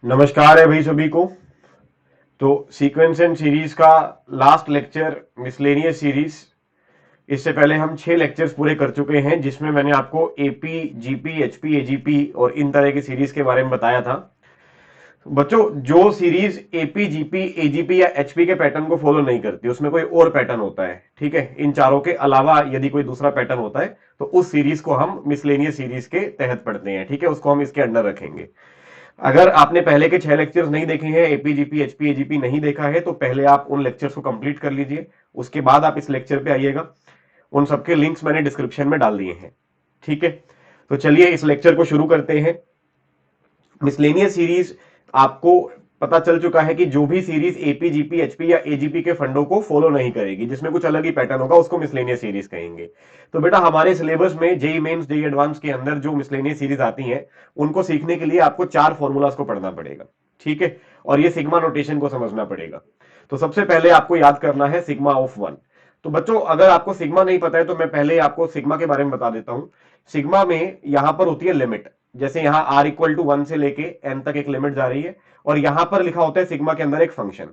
नमस्कार है भाई सभी को। तो सीक्वेंस एंड सीरीज का लास्ट लेक्चर मिसलेनियस सीरीज। इससे पहले हम 6 लेक्चर्स पूरे कर चुके हैं जिसमें मैंने आपको एपी जीपी एचपी एजीपी और इन तरह की सीरीज के बारे में बताया था। बच्चों, जो सीरीज एपी जीपी एजीपी या एचपी के पैटर्न को फॉलो नहीं करती उसमें कोई और पैटर्न होता है, ठीक है। इन चारों के अलावा यदि कोई दूसरा पैटर्न होता है तो उस सीरीज को हम मिसलेनियस सीरीज के तहत पढ़ते हैं, ठीक है। उसको हम इसके अंडर रखेंगे। अगर आपने पहले के 6 लेक्चर्स नहीं देखे हैं, एपीजीपी एचपी एजीपी नहीं देखा है, तो पहले आप उन लेक्चर्स को कंप्लीट कर लीजिए। उसके बाद आप इस लेक्चर पे आइएगा। उन सबके लिंक्स मैंने डिस्क्रिप्शन में डाल दिए हैं, ठीक है। तो चलिए इस लेक्चर को शुरू करते हैं। मिसलेनियस सीरीज, आपको पता चल चुका है कि जो भी सीरीज एपी जीपी एचपी या एजीपी के फंडों को फॉलो नहीं करेगी, जिसमें कुछ अलग ही पैटर्न होगा, उसको मिसलेनियस सीरीज कहेंगे। तो बेटा हमारे सिलेबस में जेई मेंस जेई एडवांस के अंदर जो मिसलेनियस सीरीज आती हैं उनको सीखने के लिए आपको 4 फॉर्मूलाज को पढ़ना पड़ेगा, ठीक है। और ये सिग्मा नोटेशन को समझना पड़ेगा। तो सबसे पहले आपको याद करना है सिग्मा ऑफ 1। तो बच्चों, अगर आपको सिग्मा नहीं पता है तो मैं पहले आपको सिग्मा के बारे में बता देता हूं। सिग्मा में यहां पर होती है लिमिट। जैसे यहां r इक्वल टू 1 से लेके n तक एक लिमिट जा रही है, और यहां पर लिखा होता है सिग्मा के अंदर एक फंक्शन,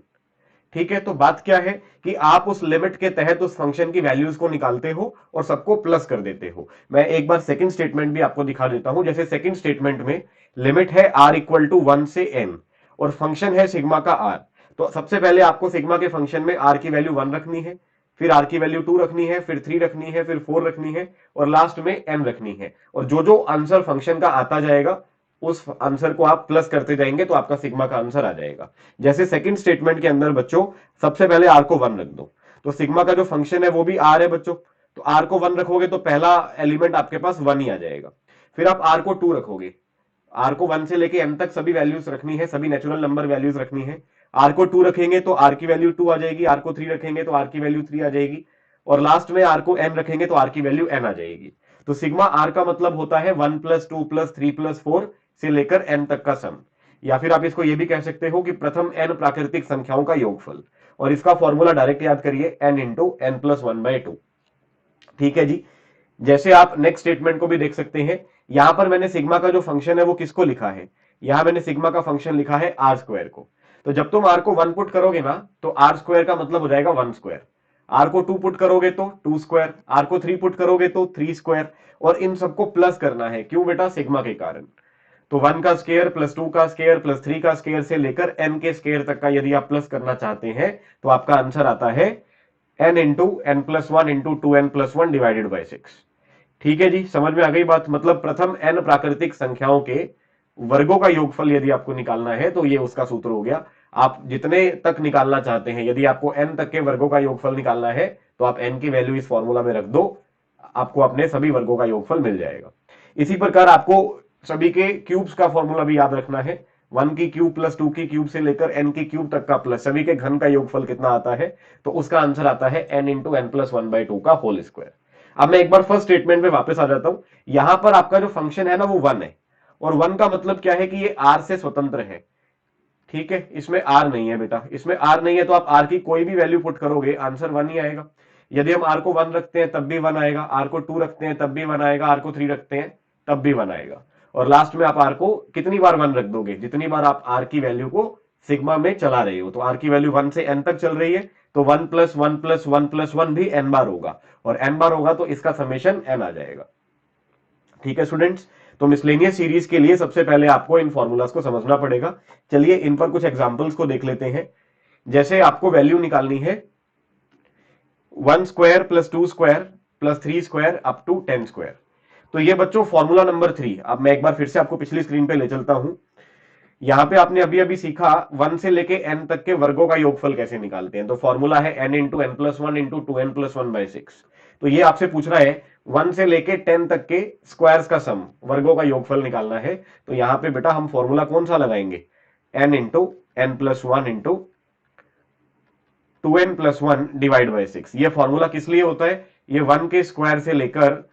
ठीक है। तो बात क्या है कि आप उस लिमिट के तहत उस फंक्शन की वैल्यूज को निकालते हो और सबको प्लस कर देते हो। मैं एक बार सेकंड स्टेटमेंट भी आपको दिखा देता हूं। जैसे सेकंड स्टेटमेंट में लिमिट है r इक्वल टू 1 से n और फंक्शन है सिग्मा का r। तो सबसे पहले आपको सिग्मा के फंक्शन में r की वैल्यू 1 रखनी है, फिर r की वैल्यू 2 रखनी है, फिर 3 रखनी है, फिर 4 रखनी है, और लास्ट में n रखनी है। और जो जो आंसर फंक्शन का आता जाएगा उस आंसर को आप प्लस करते जाएंगे तो आपका सिग्मा का आंसर आ जाएगा। जैसे सेकंड स्टेटमेंट के अंदर बच्चों, सबसे पहले r को 1 रख दो। तो सिग्मा का जो फंक्शन है वो भी r है बच्चों। तो r को 1 रखोगे तो पहला एलिमेंट आपके पास 1 ही आ जाएगा। फिर आप r को 2 रखोगे। r को 1 से लेके n तक सभी वैल्यूज रखनी है, सभी नेचुरल नंबर वैल्यूज रखनी है। r को 2 रखेंगे तो r की वैल्यू 2 आ जाएगी, r को 3 रखेंगे तो r की वैल्यू 3 आ जाएगी, और लास्ट में r को n रखेंगे तो r की वैल्यू n आ जाएगी। तो सिग्मा r का मतलब होता है 1 प्लस 2 प्लस 3 प्लस 4 से लेकर n तक का सम। या फिर आप इसको यह भी कह सकते हो कि प्रथम n प्राकृतिक संख्याओं का योगफल। और इसका फॉर्मूला डायरेक्ट याद करिए, n इंटू एन प्लस 1/2, ठीक है जी। जैसे आप नेक्स्ट स्टेटमेंट को भी देख सकते हैं। यहां पर मैंने सिग्मा का जो फंक्शन है वो किसको लिखा है, यहां मैंने सिग्मा का फंक्शन लिखा है आर स्क्वायर को। तो जब तुम आर को 1 पुट करोगे ना तो आर स्क्वायर का मतलब हो जाएगा 1 स्क्वायर। आर को 2 पुट करोगे तो 2 स्क्वायर, आर को 3 पुट करोगे तो 3 स्क्वायर। और इन सबको प्लस करना है, क्यों बेटा, सिग्मा के कारण। तो 1 का स्केयर प्लस 2 का स्केयर प्लस 3 का स्केयर से लेकर n के स्केयर तक का यदि आप प्लस करना चाहते हैं तो आपका आंसर आता है n into n plus 1 into 2n+1 divided by 6। ठीक है जी, समझ में आ गई बात। मतलब प्रथम n प्राकृतिक संख्याओं के वर्गों का योगफल यदि आपको निकालना है तो ये उसका सूत्र हो गया। आप जितने तक निकालना चाहते हैं, यदि आपको n तक के वर्गों का योगफल निकालना है तो आप n की वैल्यू इस फॉर्मूला में रख दो, आपको अपने सभी वर्गों का योगफल मिल जाएगा। इसी प्रकार आपको सभी के क्यूब्स का फॉर्मूला भी याद रखना है। 1 की क्यूब प्लस 2 की क्यूब से लेकर n की क्यूब तक का प्लस सभी के घन का योगफल कितना आता है, तो उसका आंसर आता है n इंटू एन प्लस 1/2 का होल स्क्वायर। अब मैं एक बार फर्स्ट स्टेटमेंट पे वापस आ जाता हूं। यहां पर आपका जो फंक्शन है ना वो 1 है, और 1 का मतलब क्या है कि ये r से स्वतंत्र है, ठीक है। इसमें r नहीं है बेटा, इसमें r नहीं है तो आप r की कोई भी वैल्यू पुट करोगे आंसर 1 ही आएगा। यदि हम r को 1 रखते हैं तब भी 1 आएगा, r को 2 रखते हैं तब भी 1 आएगा, r को 3 रखते हैं तब भी 1 आएगा। और लास्ट में आप r को कितनी बार 1 रख दोगे, जितनी बार आप r की वैल्यू को सिग्मा में चला रहे हो। तो r की वैल्यू 1 से n तक चल रही है तो 1 प्लस 1 प्लस 1 प्लस 1 भी n बार होगा, और n बार होगा तो इसका समेशन n आ जाएगा। ठीक है स्टूडेंट्स, तो मिसलेनियस सीरीज के लिए सबसे पहले आपको इन फॉर्मूलाज को समझना पड़ेगा। चलिए इन पर कुछ एग्जांपल्स को देख लेते हैं। जैसे आपको वैल्यू निकालनी है 1 square plus 2 square plus 3 square up to 10 square. तो ये बच्चों फॉर्मूला नंबर 3। अब मैं एक बार फिर से आपको पिछली स्क्रीन पे ले चलता हूं। यहां पे आपने अभी अभी सीखा 1 से लेके n तक के वर्गों का योगफल कैसे निकालते हैं। तो फॉर्मूला है n into n plus 1 into 2n+1/6। तो ये आपसे पूछ रहा है 1 से लेके 10 तक के स्क्वायर्स का सम, वर्गों का योगफल निकालना है। तो यहां पे बेटा हम फॉर्मूला कौन सा लगाएंगे, n into n plus 1 into 2n+1 divide by 6। ये फॉर्मूला किस लिए होता है, ये 1 के स्क्वायर से लेकर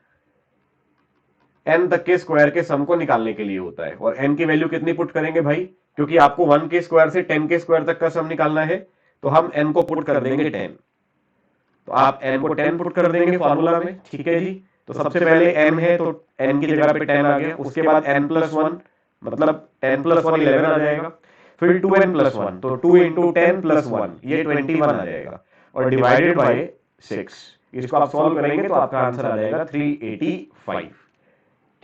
n तक के स्क्वायर के सम को निकालने के लिए होता है। और n की वैल्यू कितनी पुट करेंगे भाई, क्योंकि आपको 1 के स्क्वायर से 10 के स्क्वायर तक का सम निकालना है, तो हम n को पुट कर देंगे 10। तो आप n को 10 पुट कर देंगे फॉर्मूला में, ठीक है जी। तो सबसे पहले n है तो n की जगह पे 10 आ गया, उसके बाद n+1 मतलब 10+1 11 आ जाएगा। फिर 2n प्लस 1, तो 2 इंटू 10 प्लस 1 ये 21 आ जाएगा, और डिवाइडेड बाय 6, इसको आप सॉल्व करेंगे तो आपका आंसर आ जाएगा 385।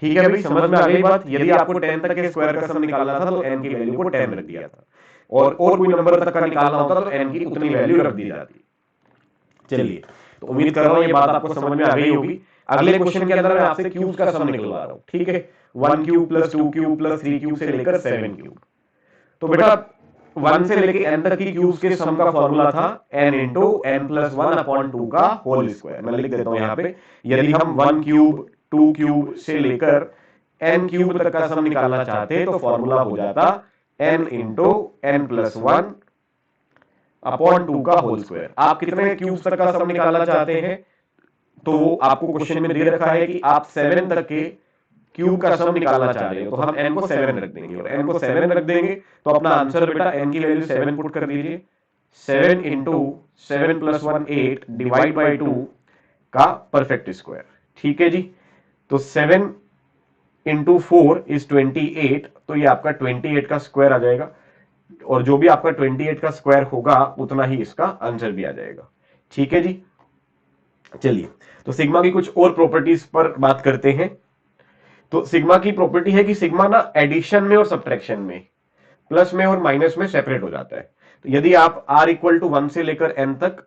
ठीक है भाई, समझ में आ गई बात। यदि आपको 10 तक के स्क्वायर का सम निकालना था तो n की वैल्यू को 10 रख दिया था, और कोई नंबर तक का निकालना होता तो n की उतनी वैल्यू रख दी जाती। चलिए, तो उम्मीद कर रहा हूं ये बात आपको समझ में आ गई होगी। अगले क्वेश्चन के अंदर मैं आपसे क्यूब का सम निकलवा रहा हूं, ठीक है। 1 cube plus 2 cube plus 3 cube से लेकर 7 क्यूब। तो बेटा 1 से लेकर n तक की क्यूब्स के सम का फॉर्मूला था n into n plus 1 upon 2 का होल स्क्वायर। मैं लिख देता हूं यहां पे, यदि हम 1 क्यूब 2 क्यूब से लेकर n क्यूब तक का सम निकालना चाहते तो फॉर्मूला हो जाता n into n plus 1 upon 2 का होल स्क्वायर। आप कितने क्यूब्स तक का सम निकालना चाहते हैं, तो आपको क्वेश्चन में दे रखा है कि आप 7 तक के क्यूब का सम निकालना चाह रहे हो, तो हम n को 7 रख देंगे, और n को 7 रख देंगे तो अपना आंसर बेटा n की वैल्यू 7 पुट कर दीजिए। 7 इंटू 7 प्लस 1 8 डिवाइड बाई 2 का परफेक्ट स्क्वायर। ठीक है जी, तो 7 इंटू 4 इज 28, तो ये आपका 28 का स्क्वायर आ जाएगा, और जो भी आपका 28 का स्क्वायर होगा उतना ही इसका आंसर भी आ जाएगा। ठीक है जी, चलिए तो सिग्मा की कुछ और प्रॉपर्टीज पर बात करते हैं। तो सिग्मा की प्रॉपर्टी है कि सिग्मा ना एडिशन में और सब्ट्रैक्शन में, प्लस में और माइनस में सेपरेट हो जाता है। तो यदि आप r इक्वल टू 1 से लेकर n तक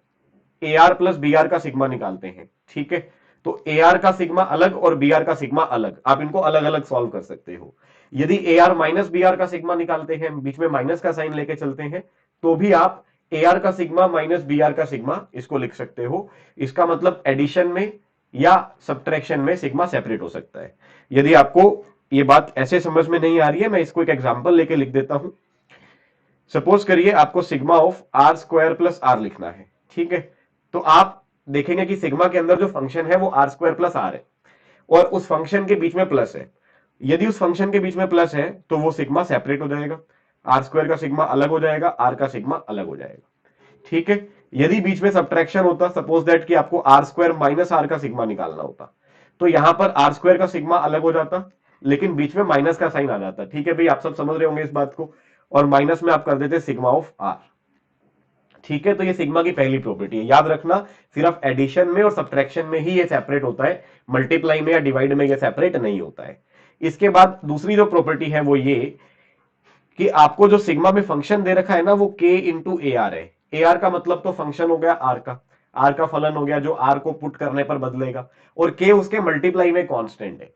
AR प्लस BR का सिग्मा निकालते हैं, ठीक है, तो AR का सिग्मा अलग और BR का सिग्मा अलग, आप इनको अलग अलग सॉल्व कर सकते हो। यदि AR माइनस BR का सिग्मा निकालते हैं, बीच में माइनस का साइन लेके चलते हैं, तो भी आप AR का सिग्मा माइनस BR का सिग्मा इसको लिख सकते हो। इसका मतलब एडिशन में या सब्ट्रैक्शन में सिग्मा सेपरेट हो सकता है। यदि आपको ये बात ऐसे समझ में नहीं आ रही है, मैं इसको एक एग्जांपल लेके लिख देता हूं। सपोज करिए आपको sigma of r square plus r लिखना है, ठीक है, तो आप देखेंगे कि सिग्मा के अंदर जो फंक्शन है वो आर स्क्वायर प्लस आर है, और उस फंक्शन के बीच में प्लस है। यदि उस फंक्शन के बीच में प्लस है तो वो सिग्मा सेपरेट हो जाएगा, आर स्क्वायर का सिग्मा अलग हो जाएगा, आर का सिग्मा अलग हो जाएगा। ठीक है, यदि बीच में सब्ट्रैक्शन होता, सपोज दैट कि आपको आर स्क्वायर माइनस आर का सिग्मा निकालना होता, तो यहां पर आर स्क्वायर का सिग्मा अलग हो जाता, लेकिन बीच में माइनस का साइन आ जाता। ठीक है भाई, आप सब समझ रहे होंगे इस बात को, और माइनस में आप कर देते सिग्मा ऑफ आर। ठीक है, तो ये सिग्मा की पहली प्रॉपर्टी है, याद रखना सिर्फ एडिशन में और सब्ट्रैक्शन में ही ये सेपरेट होता है, मल्टीप्लाई में या डिवाइड में ये सेपरेट नहीं होता है। इसके बाद दूसरी जो प्रॉपर्टी है वो ये कि आपको जो सिग्मा में फंक्शन दे रखा है ना वो k इंटू ए आर है। ए आर का मतलब तो फंक्शन हो गया आर का फलन हो गया जो आर को पुट करने पर बदलेगा, और k उसके मल्टीप्लाई में कांस्टेंट है।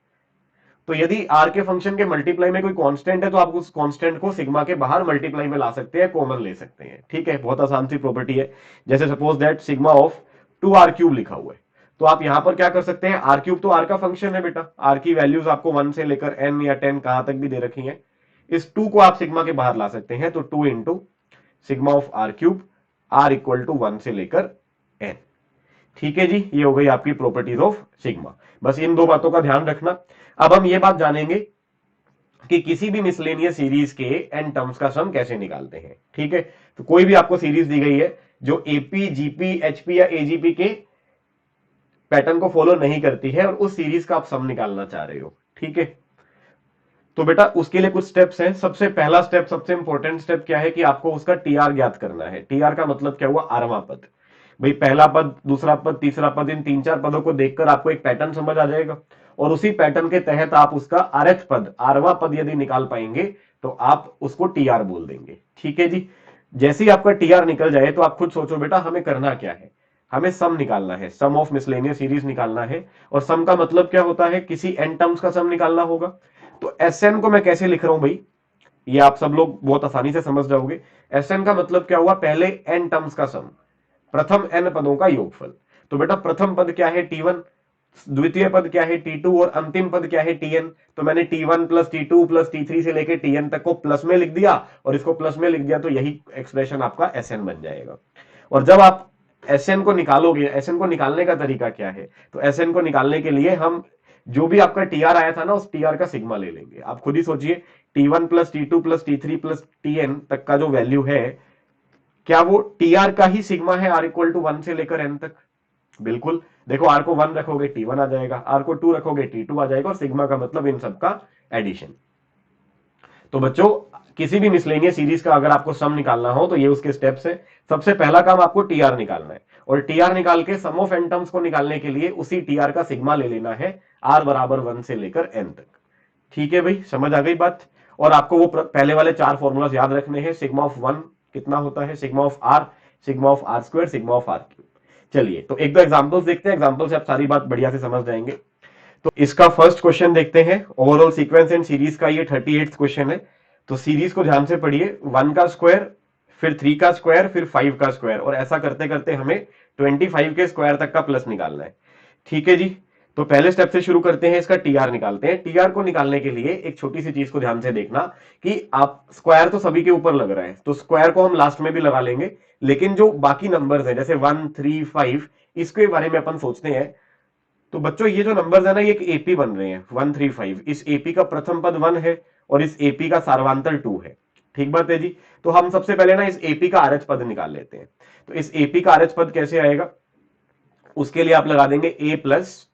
तो यदि आर के फंक्शन के मल्टीप्लाई में कोई कांस्टेंट है तो आप उस कांस्टेंट को सिग्मा के बाहर मल्टीप्लाई में ला सकते हैं, कॉमन ले सकते हैं। ठीक है, बहुत आसान सी प्रॉपर्टी है। जैसे suppose that sigma of 2r³ लिखा हुआ है, तो आप यहां पर क्या कर सकते हैं, r³ तो आर का फंक्शन है बेटा, आर की वैल्यूज आपको 1 से लेकर n या 10 कहां तक भी दे रखी है, इस 2 को आप सिग्मा के बाहर ला सकते हैं, तो 2 into sigma of r³ r equal to 1 से लेकर n। ठीक है जी, ये हो गई आपकी प्रॉपर्टीज ऑफ सिग्मा। बस इन दो बातों का ध्यान रखना। अब हम ये बात जानेंगे कि किसी भी मिसलेनियस सीरीज के एन टर्म्स का सम कैसे निकालते हैं। ठीक है, तो कोई भी आपको सीरीज दी गई है जो एपी जीपी एचपी या एजीपी के पैटर्न को फॉलो नहीं करती है और उस सीरीज का आप सम निकालना चाह रहे हो, ठीक है, तो बेटा उसके लिए कुछ स्टेप्स हैं। सबसे पहला स्टेप, सबसे इंपॉर्टेंट स्टेप क्या है कि आपको उसका टीआर ज्ञात करना है। टीआर का मतलब क्या हुआ, आरवां पद। भाई पहला पद, दूसरा पद, तीसरा पद, इन 3-4 पदों को देखकर आपको एक पैटर्न समझ आ जाएगा, और उसी पैटर्न के तहत आप उसका आरएथ पद, आरवां पद यदि निकाल पाएंगे तो आप उसको टीआर बोल देंगे। ठीक है जी, जैसे ही आपका टीआर निकल जाए तो आप खुद सोचो बेटा हमें करना क्या है, हमें सम निकालना है, सम ऑफ मिसलेनियस सीरीज निकालना है। और सम का मतलब क्या होता है, किसी एन टर्म्स का सम निकालना होगा। तो एसएन को मैं कैसे लिख रहा हूं भाई, ये आप सब लोग बहुत आसानी से समझ जाओगे। एसएन का मतलब क्या हुआ, पहले एन टर्म्स का सम, प्रथम एन पदों का योगफल। तो बेटा प्रथम पद क्या है T1, द्वितीय पद क्या है T2, और अंतिम पद क्या है Tn। तो मैंने T1 plus T2 plus T3 से लेके Tn तक को प्लस में लिख दिया, और इसको प्लस में लिख दिया, तो यही एक्सप्रेशन आपका Sn बन जाएगा। और जब आप Sn को निकालोगे, Sn को निकालने का तरीका क्या है, तो Sn को निकालने के लिए हम जो भी आपका टीआर आया था ना उस टीआर का सिग्मा ले लेंगे। आप खुद ही सोचिए, T1 plus T2 plus T3 plus Tn तक का जो वैल्यू है, क्या वो टीआर का ही सिग्मा है r इक्वल टू 1 से लेकर n तक? बिल्कुल। देखो r को 1 रखोगे T1 आ जाएगा, r को 2 रखोगे T2 आ जाएगा, और सिग्मा का मतलब इन सब का एडिशन। तो बच्चों किसी भी मिसलेनियस सीरीज का अगर आपको सम निकालना हो तो ये उसके स्टेप्स है। सबसे पहला काम आपको टीआर निकालना है, और टीआर निकाल के सम ऑफ एन टर्म्स को निकालने के लिए उसी टीआर का सिग्मा ले लेना है आर बराबर 1 से लेकर एन तक। ठीक है भाई, समझ आ गई बात। और आपको वो पहले वाले 4 फॉर्मूलाज याद रखने हैं। सिग्मा ऑफ 1 कितना होता है, sigma of r, sigma of r square, sigma of r cube. चलिए तो एक दो एग्जांपल्स देखते हैं, एग्जांपल से आप सारी बात बढ़िया से समझ जाएंगे। तो इसका फर्स्ट क्वेश्चन देखते हैं, ओवरऑल सीक्वेंस एंड सीरीज का ये 38th क्वेश्चन है। तो सीरीज को ध्यान से पढ़िए, 1 का स्क्वायर, फिर 3 का स्क्वायर, फिर 5 का स्क्वायर, और ऐसा करते करते हमें 25 के स्क्वायर तक का प्लस निकालना है। ठीक है जी, तो पहले स्टेप से शुरू करते हैं, इसका टीआर निकालते हैं। टीआर को निकालने के लिए एक छोटी सी चीज को ध्यान से देखना कि आप स्क्वायर तो सभी के ऊपर लग रहा है, तो स्क्वायर को हम लास्ट में भी लगा लेंगे, लेकिन जो बाकी नंबर्स हैं जैसे 1, 3, 5, इसके बारे में अपन सोचते हैं। तो बच्चों ये जो नंबर्स है ना, ये एक एपी बन रहे हैं 1, 3, 5। इस एपी का प्रथम पद 1 है और इस एपी का सार्वंतर 2 है। ठीक बात है जी। तो हम सबसे पहले ना इस एपी का आरएच पद निकाल लेते हैं। तो इस एपी का आरएच पद कैसे आएगा, उसके लिए आप लगा देंगे a plus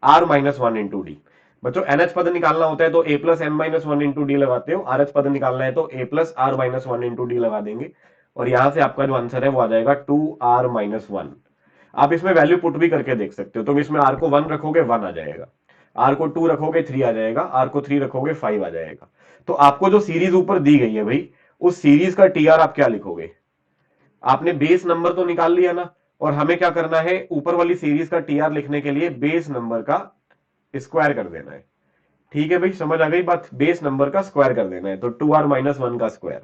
r minus 1 into d. बच्चों एनएच पद निकालना होता है तो a plus n minus 1 into d लगाते हो, आरएच पद निकालना है तो a plus r minus 1 into d लगा देंगे, और यहां से आपका जो आंसर है वो आ जाएगा 2r माइनस 1। आप इसमें वैल्यू पुट भी करके देख सकते हो। तुम इसमें आर को 1 रखोगे 1 आ जाएगा, आर को 2 रखोगे 3 आ जाएगा, आर को 3 रखोगे 5 आ जाएगा। तो आपको जो सीरीज ऊपर दी गई है भाई, उस सीरीज का टीआर आप क्या लिखोगे, आपने बेस नंबर तो निकाल लिया ना, और हमें क्या करना है, ऊपर वाली सीरीज का टीआर लिखने के लिए बेस नंबर का स्क्वायर कर देना है। ठीक है भाई, समझ आ गई बात, बेस नंबर का स्क्वायर कर देना है, तो 2r माइनस 1 का स्क्वायर।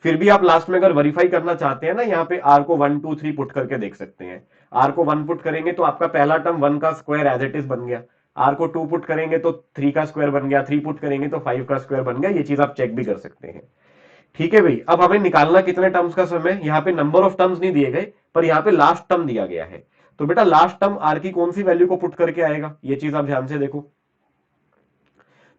फिर भी आप लास्ट में अगर वेरीफाई करना चाहते हैं ना, यहाँ पे r को 1, 2, 3 पुट करके देख सकते हैं। r को 1 पुट करेंगे तो आपका पहला टर्म 1 का स्क्वायर एज इट इज बन गया, r को 2 पुट करेंगे तो 3 का स्क्वायर बन गया, 3 पुट करेंगे तो 5 का स्क्वायर बन गया। ये चीज आप चेक भी कर सकते हैं। ठीक है भाई, अब हमें निकालना कितने टर्म्स का समय, यहाँ पे नंबर ऑफ टर्म्स नहीं दिए गए, पर यहाँ पे लास्ट टर्म दिया गया है। तो बेटा लास्ट टर्म r की कौन सी वैल्यू को पुट करके आएगा, ये चीज आप ध्यान से देखो।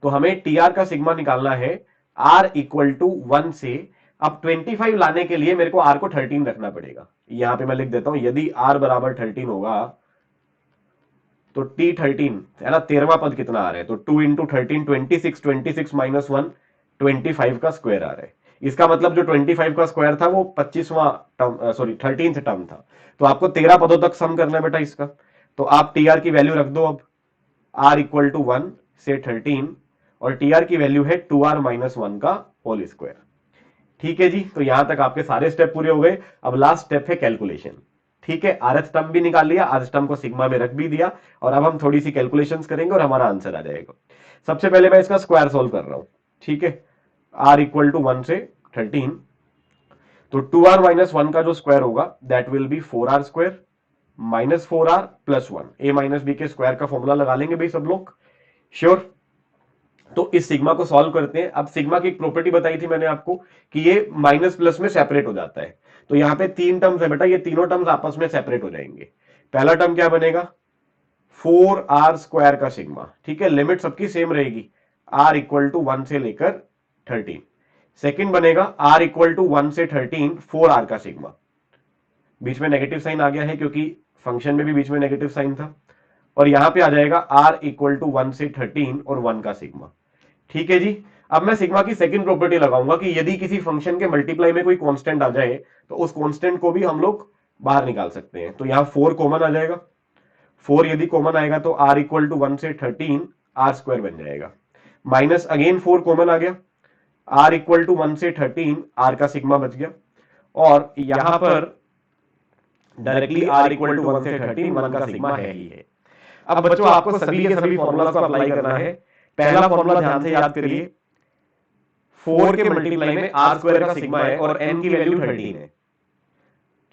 तो हमें टीआर का सिग्मा निकालना है r इक्वल टू 1 से। अब 25 लाने के लिए मेरे को r को 13 रखना पड़ेगा। यहां पे मैं लिख देता हूं, यदि r बराबर 13 होगा तो t13 है ना, 13वां पद कितना आ रहा है, तो 2 इंटू 13 26, 26 माइनस 1 25 का स्क्वायर आ रहा है। इसका मतलब जो 25 का स्क्वायर था वो 25वां टर्म, सॉरी 13th टर्म था। तो आपको 13 पदों तक सम करना है बेटा इसका। तो आप टीआर की वैल्यू रख दो, अब r इक्वल टू 1 से 13, और टीआर की वैल्यू है 2r माइनस 1 का होल स्क्वायर। ठीक है जी, तो यहां तक आपके सारे स्टेप पूरे हो गए। अब लास्ट स्टेप है कैलकुलेशन। ठीक है, आरएच टर्म भी निकाल लिया, आरएच टर्म को सिग्मा में रख भी दिया, और अब हम थोड़ी सी कैलकुलेशंस करेंगे और हमारा आंसर आ जाएगा। सबसे पहले मैं इसका स्क्वायर सोल्व कर रहा हूं। ठीक है, r इक्वल टू 1 से 13, तो 2r माइनस 1 का जो स्क्वायर होगा that will be 4r square minus 4r plus 1। A minus b के स्क्वायर का फॉर्मूला लगा लेंगे भाई सब लोग, श्योर। तो इस सिग्मा को सॉल्व करते हैं। अब सिग्मा की एक प्रॉपर्टी बताई थी मैंने आपको कि ये माइनस प्लस में सेपरेट हो जाता है। तो यहां पे 3 टर्म्स है बेटा, ये तीनों टर्म्स आपस में सेपरेट हो जाएंगे। पहला टर्म क्या बनेगा, 4r स्क्वायर का सिग्मा। ठीक है, लिमिट सबकी सेम रहेगी, r इक्वल टू 1 से लेकर 13। सेकेंड बनेगा r इक्वल टू 1 से 13 4r का सिग्मा। बीच में नेगेटिव साइन आ गया है क्योंकि फंक्शन में भी बीच में नेगेटिव साइन था। और यहां पे आ जाएगा r इक्वल टू 1 से 13 और 1 का सिग्मा। ठीक है जी, अब मैं सिग्मा की सेकंड प्रॉपर्टी लगाऊंगा कि यदि किसी फंक्शन के मल्टीप्लाई में कोई कांस्टेंट आ जाए तो उस कांस्टेंट को भी हम लोग बाहर निकाल सकते हैं। तो यहां 4 कॉमन आ जाएगा, 4 यदि कॉमन आएगा तो r इक्वल टू 1 से 13 r स्क्वायर बन जाएगा, माइनस अगेन 4 कॉमन आ गया, r इक्वल टू 1 से 13 r का सिग्मा बच गया, और यहां पर डायरेक्टली r इक्वल टू 1 से 13 1 का सिग्मा है ही है। अब बच्चों आपको सभी के सभी फॉर्मूला को अप्लाई करना है। पहला फॉर्मूला ध्यान से याद करिए, 4 के मल्टीप्लाई में r स्क्वायर का सिग्मा है और n की वैल्यू 13 है।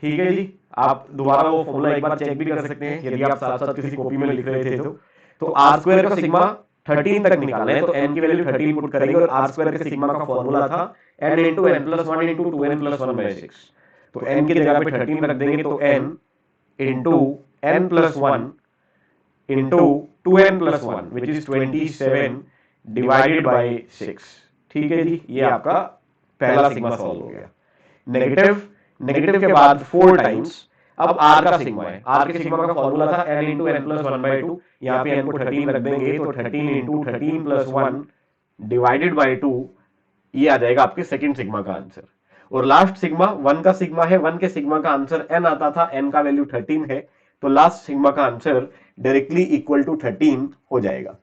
ठीक है जी, आप दोबारा वो फॉर्मूला एक बार चेक भी कर सकते हैं यदि आप साथ साथ किसी कॉपी में लिख रहे थे तो r स्क्वायर का सिग्मा 13 तक निकालना है, तो n की वैल्यू 13 पुट करेंगे, और r स्क्वायर के सिग्मा का फॉर्मूला था n into n plus 1 into 2n plus 1 by 6। तो n की जगह पे 13 रख देंगे, तो n into n plus 1 into 2n plus 1 which is 27 divided by 6। ठीक है जी, ये आपका पहला सिग्मा सॉल्व हो गया। नेगेटिव, नेगेटिव के बाद 4 टाइम्स, अब r का सिग्मा है, r के सिग्मा का फॉर्मूला था n into n plus 1 by 2, यहाँ पे n को 13 रख देंगे, तो 13 इंटू 13 प्लस 1 डिवाइडेड बाई 2 ये आ जाएगा आपके सेकंड सिग्मा का आंसर। और लास्ट सिग्मा 1 का सिग्मा है, 1 के सिग्मा का आंसर n आता था, n का वैल्यू 13 है, तो लास्ट सिग्मा का आंसर डायरेक्टली इक्वल टू 13 हो जाएगा।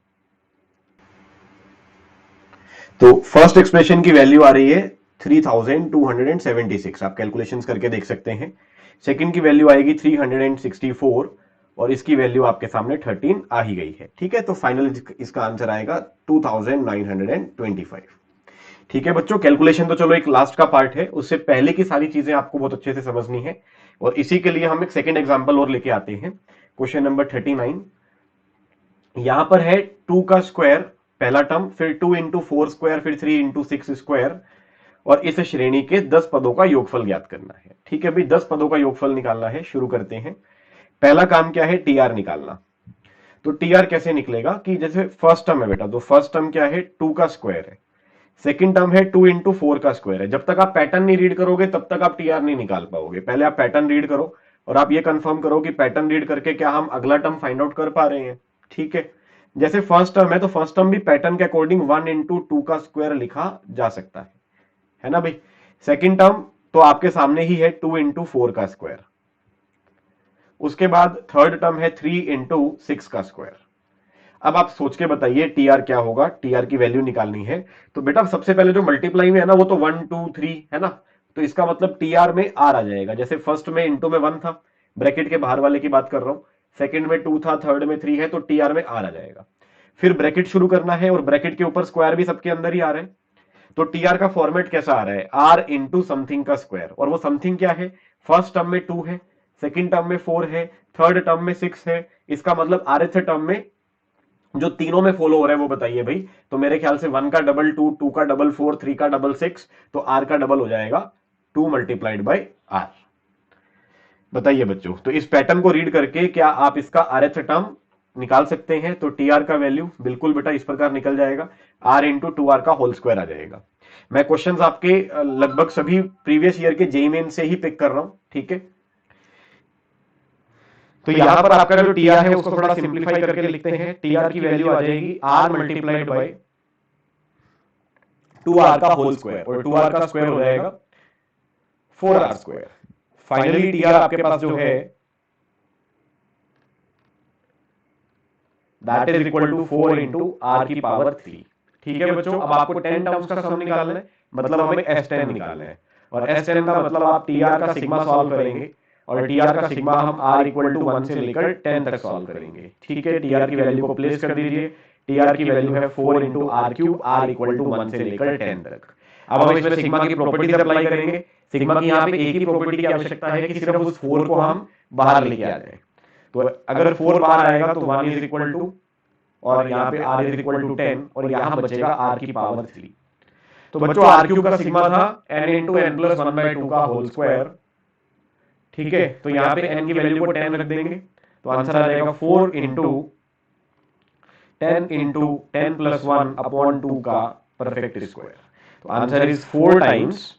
तो फर्स्ट एक्सप्रेशन की वैल्यू आ रही है 3276, आप कैलकुलेशंस करके देख सकते हैं। सेकंड की वैल्यू आएगी 364 और इसकी वैल्यू आपके सामने 13 आ ही गई है। ठीक है, तो फाइनल इसका आंसर आएगा 2925। ठीक है बच्चों, कैलकुलेशन तो चलो एक लास्ट का पार्ट है, उससे पहले की सारी चीजें आपको बहुत अच्छे से समझनी है और इसी के लिए हम एक सेकंड एग्जांपल और लेके आते हैं। क्वेश्चन नंबर 39, यहां पर है 2 का स्क्वायर पहला टर्म, फिर 2 इंटू 4 स्क्वायर, फिर 3 इंटू 6 स्क्वायर और इस श्रेणी के 10 पदों का योगफल ज्ञात करना है। ठीक है भाई, 10 पदों का योगफल निकालना है। शुरू करते हैं। पहला काम क्या है, टीआर निकालना। तो टीआर कैसे निकलेगा कि जैसे फर्स्ट टर्म है बेटा, तो फर्स्ट टर्म क्या है, 2 का स्क्वायर है, सेकंड टर्म है 2 इंटू 4 का स्क्वायर है। जब तक आप पैटर्न नहीं रीड करोगे तब तक आप टीआर नहीं निकाल पाओगे। पहले आप पैटर्न रीड करो और आप ये कंफर्म करो कि पैटर्न रीड करके क्या हम अगला टर्म फाइंड आउट कर पा रहे हैं। ठीक है, जैसे फर्स्ट टर्म है तो फर्स्ट टर्म भी पैटर्न के अकॉर्डिंग 1 इंटू 2 का स्क्वायर लिखा जा सकता है ना भाई। सेकंड टर्म तो आपके सामने ही है 2 इंटू 4 का स्क्वायर। उसके बाद थर्ड टर्म है 3 इंटू 6 का स्क्वायर। अब आप सोच के बताइए टीआर क्या होगा, टीआर की वैल्यू निकालनी है। तो बेटा सबसे पहले जो मल्टीप्लाई में है ना वो तो 1 2 3 है ना, तो इसका मतलब टीआर में आर आ जाएगा। जैसे फर्स्ट में इंटू में 1 था, ब्रैकेट के बाहर वाले की बात कर रहा हूं, सेकंड में 2 था, थर्ड में 3 है, तो टीआर में आर आ जाएगा। फिर ब्रैकेट शुरू करना है और ब्रैकेट के ऊपर स्क्वायर भी सबके अंदर ही आ रहा है। तो टीआर का फॉर्मेट कैसा आ रहा है, आर इंटू समथिंग का स्क्वायर, और वो समथिंग क्या है, फर्स्ट टर्म में 2 है, सेकंड टर्म में 4 है, थर्ड टर्म में 6 है। इसका मतलब आरथ टर्म में जो तीनों में फॉलो हो रहा है वो बताइए भाई। तो मेरे ख्याल से 1 का डबल 2, 2 का डबल 4, 3 का डबल 6, तो आर का डबल हो जाएगा 2 मल्टीप्लाइड बाई आर। बताइए बच्चों, तो इस पैटर्न को रीड करके क्या आप इसका आरथ टर्म निकाल सकते हैं? तो टीआर का वैल्यू बिल्कुल बेटा इस प्रकार निकल जाएगा, आर इंटू 2 आर का होल स्क्वायर आ जाएगा। मैं क्वेश्चंस आपके लगभग सभी प्रीवियस ईयर के जेईई मेन से ही पिक कर रहा हूं। ठीक है, तो यहां पर आपका जो टीआर है उसको थोड़ा सिंप्लीफाई करके लिखते हैं। टीआर की वैल्यू आ जाएगी आर मल्टीप्लाइड बाई 2 आर का होल स्क्वायर, और 2 आर का स्क्वायर हो जाएगा 4 आर स्क्वायर। फाइनली टीआर आपके पास जो है that is equal to 4 into r की पावर 3। ठीक है बच्चों, अब आपको 10 टर्म्स का सम निकालना है, मतलब हमें S10 निकालना है। और S10 का मतलब आप टीआर का सिग्मा सॉल्व करेंगे, और टीआर का सिग्मा हम r इक्वल टू 1 से लेकर 10 तक सॉल्व करेंगे। ठीक है, टीआर की वैल्यू को प्लेस कर दीजिए। टीआर की वैल्यू है 4 into r cube, r equal to 1 से लेकर 10 तक। अब हम इसमें सिग्मा की प्रॉपर्टीज अप्लाई करेंगे। सिग्मा की यहाँ पे एक ही प्रॉपर्टी की आवश्यकता है कि सिर्फ उस 4 को हम बाहर लेके आ जाए। तो अगर 4 बाहर आएगा तो 1 इज इक्वल टू, और यहाँ पे r इज इक्वल टू 10, और यहाँ बचेगा r की पावर 3। तो बच्चों r क्यूब का सिग्मा था n इंटू n प्लस 1/2 का होल स्क्वायर। ठीक है, तो यहाँ पे n की वैल्यू को 10 रख देंगे, तो आंसर आ जाएगा 4 इंटू 10 इंटू 10 प्लस 1 अपॉन 2 का परफेक्ट स्क्वायर। तो आंसर इज 4 टाइम्स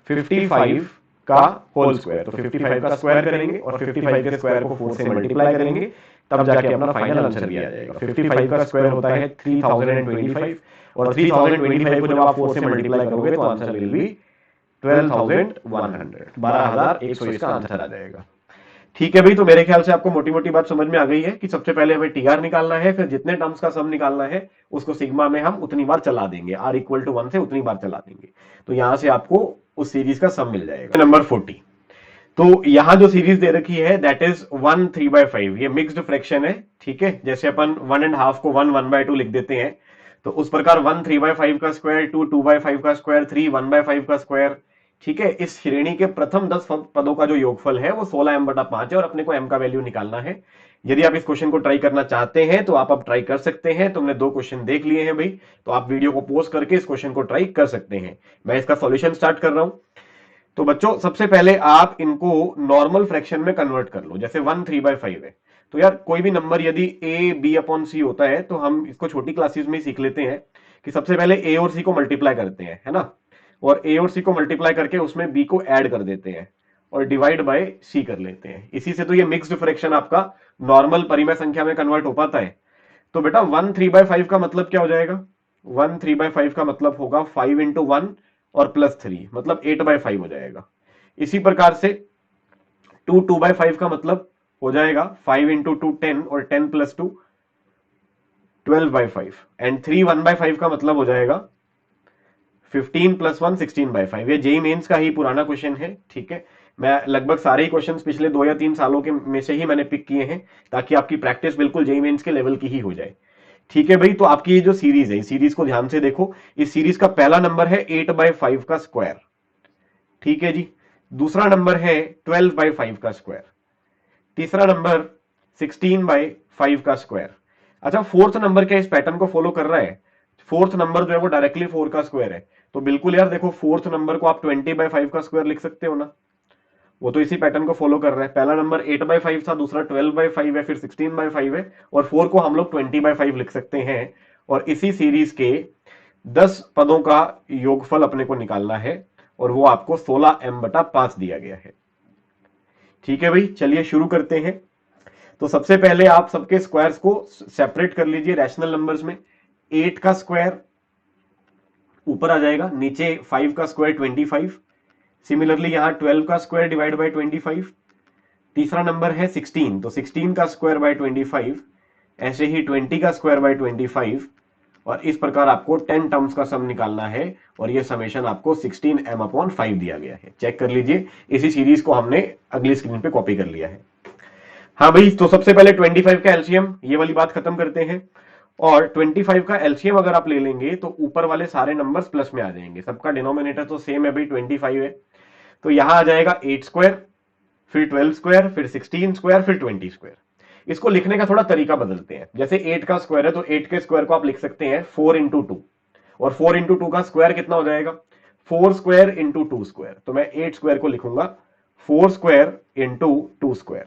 55 का होल स्क्वायर। तो 55 का स्क्वायर करेंगे और 55 के स्क्वायर को 4 से मल्टीप्लाई करेंगे, तब जाके अपना फाइनल आंसर भी आ जाएगा। 55 का स्क्वायर होता है 3025, और 3025 को जब आप 4 से मल्टीप्लाई करोगे तो आंसर विल बी 12,100, 12,100 इसका आंसर आ जाएगा। ठीक है भाई, तो मेरे ख्याल से आपको मोटी मोटी बात समझ में आ गई है कि सबसे पहले हमें टीआर निकालना है, फिर जितने टर्म्स का सम निकालना है उसको सिग्मा में हम उतनी बार चला देंगे, आर इक्वल टू 1 से उतनी बार चला देंगे, तो यहां से आपको उस सीरीज का सम मिल जाएगा। नंबर 40, तो यहां जो सीरीज दे रखी है दैट इज 1 3/5, ये मिक्स्ड फ्रैक्शन है। ठीक है, जैसे अपन 1.5 को 1 1/2 लिख देते हैं, तो उस प्रकार 1 3/5 का स्क्वायर, 2 2/5 का स्क्वायर, 3 1/5 का स्क्वायर। ठीक है, इस श्रेणी के प्रथम 10 पदों का जो योगफल है वो 16m/5 है, और अपने को m का वैल्यू निकालना है। यदि आप इस क्वेश्चन को ट्राई करना चाहते हैं तो आप अब ट्राई कर सकते हैं। तुमने 2 क्वेश्चन देख लिए हैं भाई, तो आप वीडियो को पॉज करके इस क्वेश्चन को ट्राई कर सकते हैं। मैं इसका सॉल्यूशन स्टार्ट कर रहा हूं। तो बच्चों सबसे पहले आप इनको नॉर्मल फ्रैक्शन में कन्वर्ट कर लो। जैसे 1 3/5 है, तो यार कोई भी नंबर यदि a b अपॉन c होता है तो हम इसको छोटी क्लासेस में ही सीख लेते हैं कि सबसे पहले a और c को मल्टीप्लाई करते हैं, है ना, और a और c को मल्टीप्लाई करके उसमें b को ऐड कर देते हैं और डिवाइड बाय c कर लेते हैं। इसी से तो ये मिक्स्ड फ्रैक्शन आपका नॉर्मल परिमेय संख्या में कन्वर्ट हो पाता है। तो बेटा 1 3/5 का मतलब क्या हो जाएगा, 1 3/5 का मतलब होगा 5 इंटू 1 और +3 मतलब 8/5 हो जाएगा। इसी प्रकार से 2 2/5 का मतलब हो जाएगा 5 इंटू 2 10 और 10 + 2 12/5 एंड 3 1/5 का मतलब हो जाएगा 15 + 1 16/5। ये जेई मेंस का ही पुराना क्वेश्चन है, ठीक है। मैं लगभग सारे ही क्वेश्चंस पिछले 2 या 3 सालों के में से ही मैंने पिक किए हैं ताकि आपकी प्रैक्टिस बिल्कुल जेई मेंस के लेवल की ही हो जाए। ठीक है भाई, तो आपकी ये जो सीरीज है, इस सीरीज को ध्यान से देखो। इस सीरीज का पहला नंबर है 8/5 का स्क्वायर, ठीक है जी। दूसरा नंबर है 12/5 का स्क्वायर। तीसरा नंबर 16/5 का स्क्वायर। अच्छा, फोर्थ नंबर क्या इस पैटर्न को फॉलो कर रहा है? फोर्थ नंबर जो है वो डायरेक्टली 4 का स्क्वायर है। तो बिल्कुल यार देखो, फोर्थ नंबर को आप 20/5 का स्क्वायर लिख सकते हो ना, वो तो इसी पैटर्न को फॉलो कर रहा है। पहला नंबर 8/5 था, दूसरा 12/5 है, फिर 16/5 है, और 4 को हम लोग 20/5 लिख सकते हैं। और इसी सीरीज के 10 पदों का योगफल अपने को निकालना है, और वो आपको 16m/5 दिया गया है। ठीक है भाई, चलिए शुरू करते हैं। तो सबसे पहले आप सबके स्क्वायर्स को सेपरेट कर लीजिए रैशनल नंबर्स में। 8 का स्क्वायर ऊपर आ जाएगा, नीचे 5 का स्क्वायर 25। सिमिलरली यहां 12 का स्क्वायर डिवाइड बाय 25। तीसरा नंबर है 16, तो 16 का स्क्वायर बाय 25। ऐसे ही 20 का स्क्वायर बाय 25। और इस प्रकार आपको 10 टर्म्स का सम निकालना है, और ये समेशन आपको 16m/5 दिया गया है। चेक कर लीजिए, इसी सीरीज को हमने अगली स्क्रीन पे कॉपी कर लिया है। हाँ भाई, तो सबसे पहले 25 का एलसीएम, ये वाली बात खत्म करते हैं। और 25 का एलसीएम अगर आप ले लेंगे तो ऊपर वाले सारे नंबर्स प्लस में आ जाएंगे, सबका डिनोमिनेटर तो सेम है भाई, 25 है। तो यहां आ जाएगा 8 स्क्वायर, फिर 12 स्क्वायर, फिर 16 स्क्वायर, फिर 20 स्क्वायर। इसको लिखने का थोड़ा तरीका बदलते हैं। जैसे 8 का स्क्वायर है तो 8 के स्क्वायर को आप लिख सकते हैं 4 इंटू 2, और 4 इंटू 2 का स्क्वायर कितना हो जाएगा? 4 स्क्वायर इंटू 2 स्क्वायर। तो मैं 8 स्क्वायर को लिखूंगा 4 square into 2 square.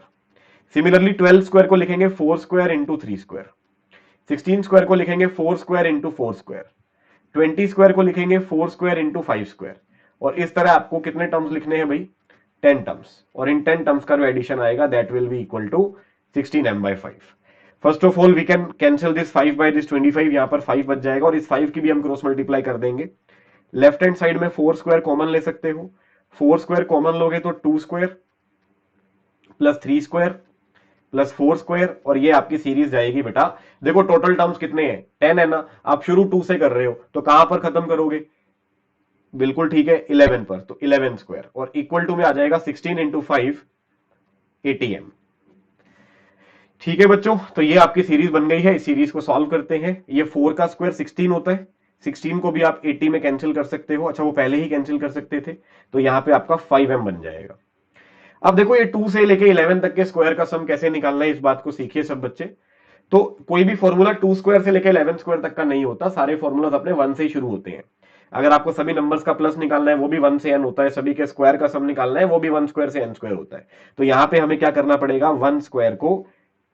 Similarly 12 square को लिखेंगे 4 स्क्वायर इंटू 3 स्क्वायर। 16 स्क्वायर को लिखेंगे 4 स्क्वायर इंटू 4 स्क्वायर। 20 स्क्वायर को लिखेंगे 4 स्क्वायर इंटू 5 स्क्वायर। और इस तरह आपको कितने टर्म्स लिखने हैं भाई? 10 टर्म्स। और इन 10 टर्म्स का जो एडिशन आएगा that will be equal to 16m/5। First of all we can cancel this 5 by this 25, यहां पर 5 बच जाएगा, और इस 5 की भी हम क्रॉस मल्टीप्लाई कर देंगे। लेफ्ट हैंड साइड में 4 स्क्वायर कॉमन ले सकते हो। 4 स्क्वायर कॉमन लोगे तो 2 square plus 3 square plus 4 square, और ये आपकी सीरीज जाएगी बेटा। देखो टोटल टर्म्स कितने हैं? 10 है ना। आप शुरू 2 से कर रहे हो तो कहां पर खत्म करोगे? बिल्कुल ठीक है, 11 पर। तो 11 स्क्वायर और इक्वल टू में आ जाएगा 16 इंटू 5 ATM। ठीक है बच्चों, तो ये आपकी सीरीज बन गई है। इस सीरीज को सॉल्व करते हैं। ये 4 का स्क्वायर 16 होता है, 16 को भी आप 80 में कैंसिल कर सकते हो। अच्छा, वो पहले ही कैंसिल कर सकते थे, तो यहां पे आपका 5m बन जाएगा। अब देखो, ये 2 से लेके 11 तक के स्क्वायर का सम कैसे निकालना है, इस बात को सीखिए सब बच्चे। तो कोई भी फॉर्मूला 2 स्क्वायर से लेके 11 स्क्वायर तक का नहीं होता, सारे फॉर्मूलाज अपने 1 से ही शुरू होते हैं। अगर आपको सभी नंबर्स का प्लस निकालना है वो भी 1 से n होता है, सभी के स्क्वायर का सम निकालना है वो भी 1 स्क्वायर से n स्क्वायर होता है। तो यहां पे हमें क्या करना पड़ेगा? 1 स्क्वायर को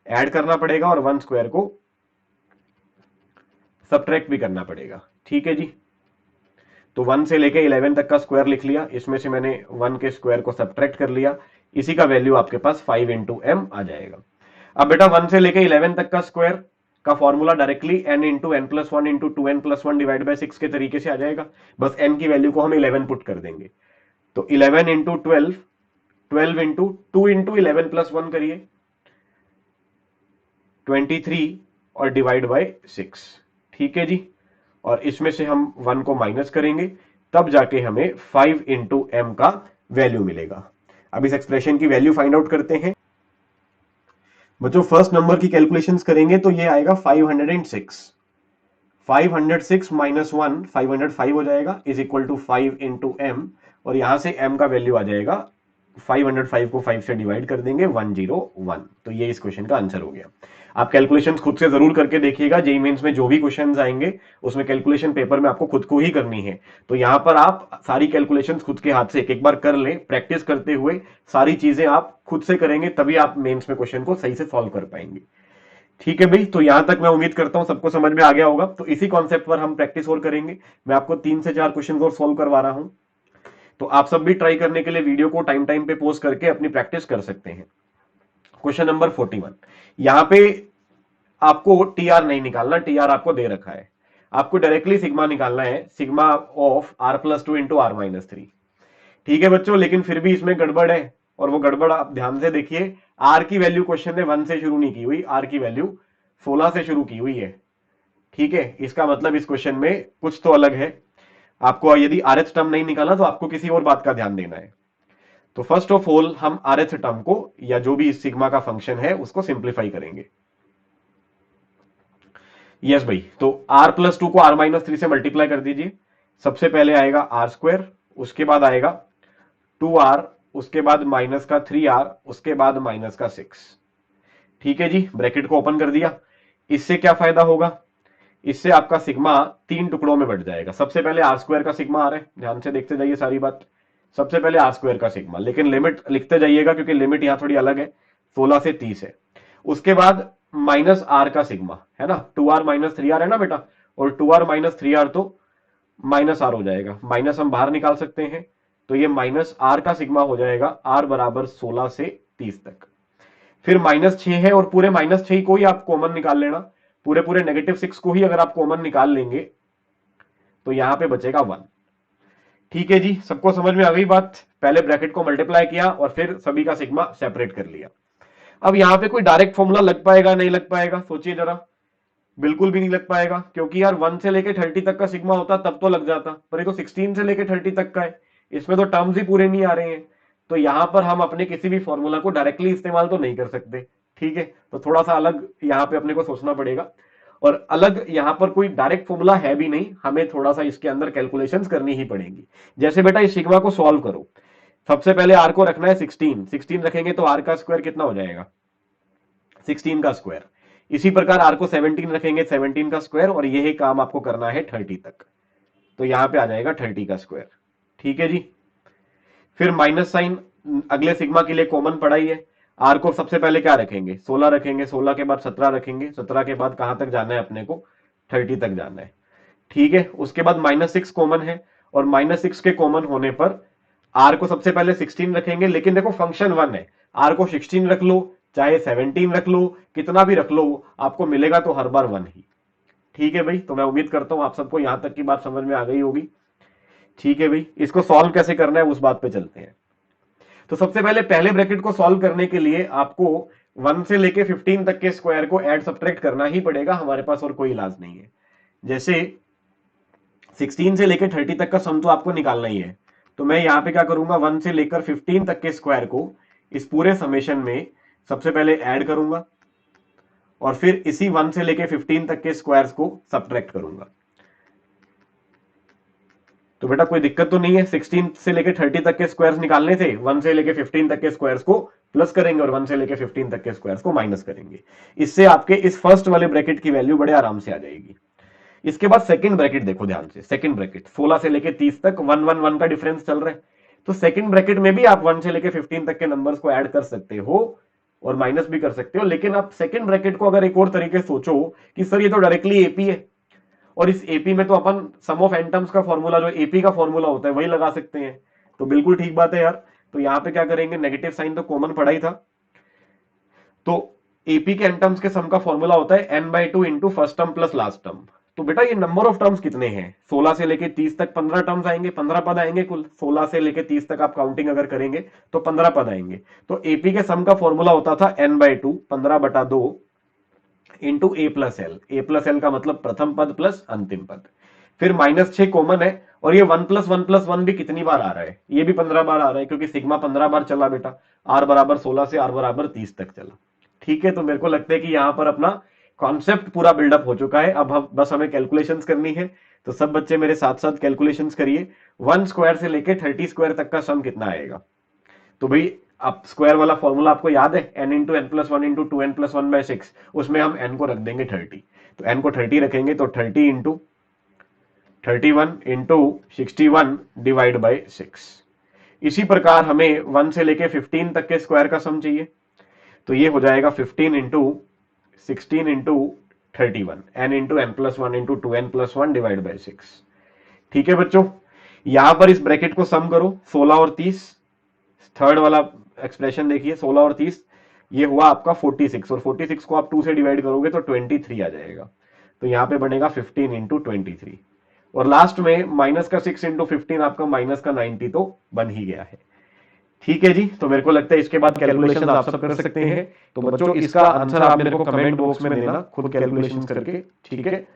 ऐड करना पड़ेगा और 1 स्क्वायर को सब्ट्रैक्ट भी करना पड़ेगा। ठीक है जी, तो 1 से लेके 11 तक का स्क्वायर लिख लिया, इसमें से मैंने 1 के स्क्वायर को सब्ट्रैक्ट कर लिया, इसी का वैल्यू आपके पास 5 इंटू m आ जाएगा। अब बेटा 1 से लेके 11 तक का स्क्वायर का formula directly n into n plus 1 into 2n plus 1 divide by 6 के तरीके से आ जाएगा। बस n की वैल्यू को हम 11 पुट कर देंगे। तो 11 इंटू 12, 12 इंटू 2 इंटू 11 प्लस 1 करिए 23 और डिवाइड बाय 6। ठीक है जी, और इसमें से हम 1 को माइनस करेंगे, तब जाके हमें 5 इंटू m का वैल्यू मिलेगा। अब इस एक्सप्रेशन की वैल्यू फाइंड आउट करते हैं बच्चों। फर्स्ट नंबर की कैलकुलेशंस करेंगे तो ये आएगा 506। 506 माइनस 1 505 हो जाएगा, is equal to 5 into m, और यहां से m का वैल्यू आ जाएगा 505 को 5 से डिवाइड कर देंगे 101। तो ये इस क्वेश्चन का आंसर हो गया। आप कैलकुलेशंस खुद से जरूर करके देखिएगा, जेईई मेंस में जो भी क्वेश्चंस आएंगे उसमें कैलकुलेशन पेपर में आपको खुद को ही करनी है। तो यहां पर आप सारी कैलकुलेशंस खुद के हाथ से एक एक बार कर लें, प्रैक्टिस करते हुए सारी चीजें आप खुद से करेंगे, तभी आप मेंस में क्वेश्चन को सही से सॉल्व कर पाएंगे। ठीक है भाई, तो यहां तक मैं उम्मीद करता हूं सबको समझ में आ गया होगा। तो इसी कॉन्सेप्ट पर हम प्रैक्टिस और करेंगे। मैं आपको 3 से 4 क्वेश्चन और सॉल्व करवा रहा हूं, तो आप सब भी ट्राई करने के लिए वीडियो को टाइम टाइम पे पॉज करके अपनी प्रैक्टिस कर सकते हैं। क्वेश्चन नंबर 41, यहां पे आपको टीआर नहीं निकालना, टीआर आपको दे रखा है। आपको डायरेक्टली सिग्मा निकालना है, sigma of r+2 into r-3। ठीक है बच्चों, लेकिन फिर भी इसमें गड़बड़ है, और वो गड़बड़ आप ध्यान से देखिए। आर की वैल्यू क्वेश्चन ने 1 से शुरू नहीं की हुई, आर की वैल्यू 16 से शुरू की हुई है। ठीक है, इसका मतलब इस क्वेश्चन में कुछ तो अलग है। आपको यदि आरएच टर्म नहीं निकाला तो आपको किसी और बात का ध्यान देना है। तो फर्स्ट ऑफ ऑल हम आरएच टर्म को, या जो भी इस सिग्मा का फंक्शन है, उसको सिंप्लीफाई करेंगे। यस भाई, तो r+2 को r-3 से मल्टीप्लाई कर दीजिए। सबसे पहले आएगा r², उसके बाद आएगा 2r, उसके बाद माइनस का 3r, उसके बाद माइनस का 6। ठीक है जी, ब्रैकेट को ओपन कर दिया। इससे क्या फायदा होगा, इससे आपका सिग्मा 3 टुकड़ों में बढ़ जाएगा। सबसे पहले r² का सिग्मा आ रहा है, ध्यान से देखते जाइए सारी बात। सबसे पहले r² का सिग्मा, लेकिन लिमिट लिखते जाइएगा क्योंकि लिमिट यहां थोड़ी अलग है, 16 से 30 है। उसके बाद माइनस r का सिग्मा है ना, 2r माइनस 3r है ना बेटा, और 2r माइनस 3r तो माइनस r हो जाएगा, माइनस हम बाहर निकाल सकते हैं, तो ये माइनस r का सिग्मा हो जाएगा r बराबर 16 से 30 तक। फिर -6 है, और पूरे -6 को ही आप कॉमन निकाल लेना, पूरे पूरे -6 को ही अगर आप कॉमन निकाल लेंगे तो यहां पे बचेगा 1। ठीक है जी, सबको समझ में आ गई बात। पहले ब्रैकेट को मल्टीप्लाई किया और फिर सभी का सिग्मा सेपरेट कर लिया। अब यहां पे कोई डायरेक्ट फॉर्मूला लग पाएगा, नहीं लग पाएगा, सोचिए जरा। बिल्कुल भी नहीं लग पाएगा, क्योंकि यार 1 से लेके 30 तक का सिग्मा होता तब तो लग जाता, पर ये तो 16 से लेके 30 तक का है, इसमें तो टर्म्स ही पूरे नहीं आ रहे हैं। तो यहां पर हम अपने किसी भी फॉर्मूला को डायरेक्टली इस्तेमाल तो नहीं कर सकते। ठीक है, तो थोड़ा सा अलग यहां पे अपने को सोचना पड़ेगा, और अलग यहां पर कोई डायरेक्ट फॉर्मूला है भी नहीं, हमें थोड़ा सा इसके अंदर कैलकुलेशंस करनी ही पड़ेंगी। जैसे बेटा इस सिग्मा को सॉल्व करो, सबसे पहले आर को रखना है 16 रखेंगे तो आर का स्क्वायर कितना हो जाएगा, 16 का स्क्वायर। इसी प्रकार आर को 17 रखेंगे, 17 का स्क्वायर, और यही काम आपको करना है 30 तक, तो यहां पे आ जाएगा 30 का स्क्वायर। ठीक है जी, फिर माइनस साइन अगले सिग्मा के लिए कॉमन पड़ा ही है। आर को सबसे पहले क्या रखेंगे, 16 रखेंगे, 16 के बाद 17 रखेंगे, 17 के बाद कहां तक जाना है अपने को, 30 तक जाना है। ठीक है, उसके बाद -6 कॉमन है, और -6 के कॉमन होने पर आर को सबसे पहले 16 रखेंगे, लेकिन देखो फंक्शन 1 है, आर को 16 रख लो चाहे 17 रख लो, कितना भी रख लो, आपको मिलेगा तो हर बार 1 ही। ठीक है भाई, तो मैं उम्मीद करता हूं आप सबको यहां तक की बात समझ में आ गई होगी। ठीक है भाई, इसको सॉल्व कैसे करना है उस बात पे चलते हैं। तो सबसे पहले पहले ब्रैकेट को सॉल्व करने के लिए आपको 1 से लेके 15 तक के स्क्वायर को ऐड सब्ट्रैक्ट करना ही पड़ेगा, हमारे पास और कोई इलाज नहीं है। जैसे 16 से लेकर 30 तक का सम तो आपको निकालना ही है, तो मैं यहां पे क्या करूंगा, 1 से लेकर 15 तक के स्क्वायर को इस पूरे समेशन में सबसे पहले ऐड करूंगा, और फिर इसी 1 से लेकर 15 तक के स्क्वायर्स को सब्ट्रैक्ट करूंगा। तो बेटा कोई दिक्कत तो नहीं है, 16 से लेकर 30 तक के स्क्वायर्स निकालने थे, 1 से लेकर 15 तक के स्क्वायर्स को प्लस करेंगे और 1 से लेकर 15 तक के स्क्वायर्स को माइनस करेंगे। इससे आपके इस फर्स्ट वाले ब्रैकेट की वैल्यू बड़े आराम से आ जाएगी। इसके बाद सेकंड ब्रैकेट देखो ध्यान से, सेकंड ब्रैकेट 16 से लेकर 30 तक 1 1 1 का डिफरेंस चल रहा है, तो सेकंड ब्रैकेट में भी आप 1 से लेकर 15 तक के नंबर्स को ऐड कर सकते हो और माइनस भी कर सकते हो। लेकिन आप सेकंड ब्रैकेट को अगर एक और तरीके से सोचो कि सर ये तो डायरेक्टली एपी है, और इस एपी में तो अपन सम ऑफ एन टर्म्स का फॉर्मूला, जो एपी का फॉर्मूला होता है, वही लगा सकते हैं। तो बिल्कुल ठीक बात है यार। तो यहां पे क्या करेंगे, नेगेटिव साइन तो कॉमन पड़ा ही था, तो एपी के एन टर्म्स के सम का फॉर्मूला होता है n/2 into first term plus last term. तो बेटा ये नंबर ऑफ टर्म्स कितने हैं, 16 से लेके 30 तक 15 टर्म्स आएंगे, 15 पद आएंगे कुल। 16 से लेके 30 तक आप काउंटिंग अगर करेंगे तो 15 पद आएंगे। तो एपी के सम का फॉर्मूला होता था n/2, 15/2 इंटू ए प्लस एल। ए प्लस एल का मतलब प्रथम पद प्लस अंतिम पद। फिर -6 कॉमन है, और ये 1 + 1 + 1 भी कितनी बार आ रहा है, ये भी 15 बार आ रहा है, क्योंकि सिग्मा 15 बार चला बेटा, आर बराबर 16 से आर बराबर 30 तक चला। ठीक है, तो मेरे को लगता है कि यहां पर अपना कॉन्सेप्ट पूरा बिल्डअप हो चुका है। अब हम बस हमें कैलकुलेशंस करनी है, तो सब बच्चे मेरे साथ साथ कैलकुलेशंस करिए। 1 स्क्वायर से लेके 30 स्क्वायर तक का सम कितना आएगा। तो भाई अब स्क्वायर वाला फॉर्मूला आपको याद है, n into n plus one into 2n + 1/6, उसमें हम n को रख देंगे 30। तो n को 30 रखेंगे तो 30 इंटू 31 इंटू 61 डिवाइड बाई 6। इसी प्रकार हमें 1 से लेके 15 तक के स्क्वायर का सम चाहिए, तो ये हो जाएगा 15 into 16 into 31, n into n plus one into 2n + 1 divide by 6। ठीक है बच्चों, यहां पर इस ब्रैकेट को सम करो, 16 और 30, थर्ड वाला एक्सप्रेशन देखिए, 16 और 30, ये हुआ आपका 46, और 46 को आप 2 से डिवाइड करोगे तो 23 आ जाएगा। तो यहां पे बनेगा 15 इंटू 23 और लास्ट में माइनस का 6 इंटू 15 आपका माइनस का 90 तो बन ही गया है। ठीक है जी, तो मेरे को लगता है इसके बाद कैलकुलेशंस आप सब कर सकते हैं। तो बच्चों इसका आंसर आप मेरे को कमेंट बॉक्स में देना खुद कैलकुलेशंस करके, ठीक है।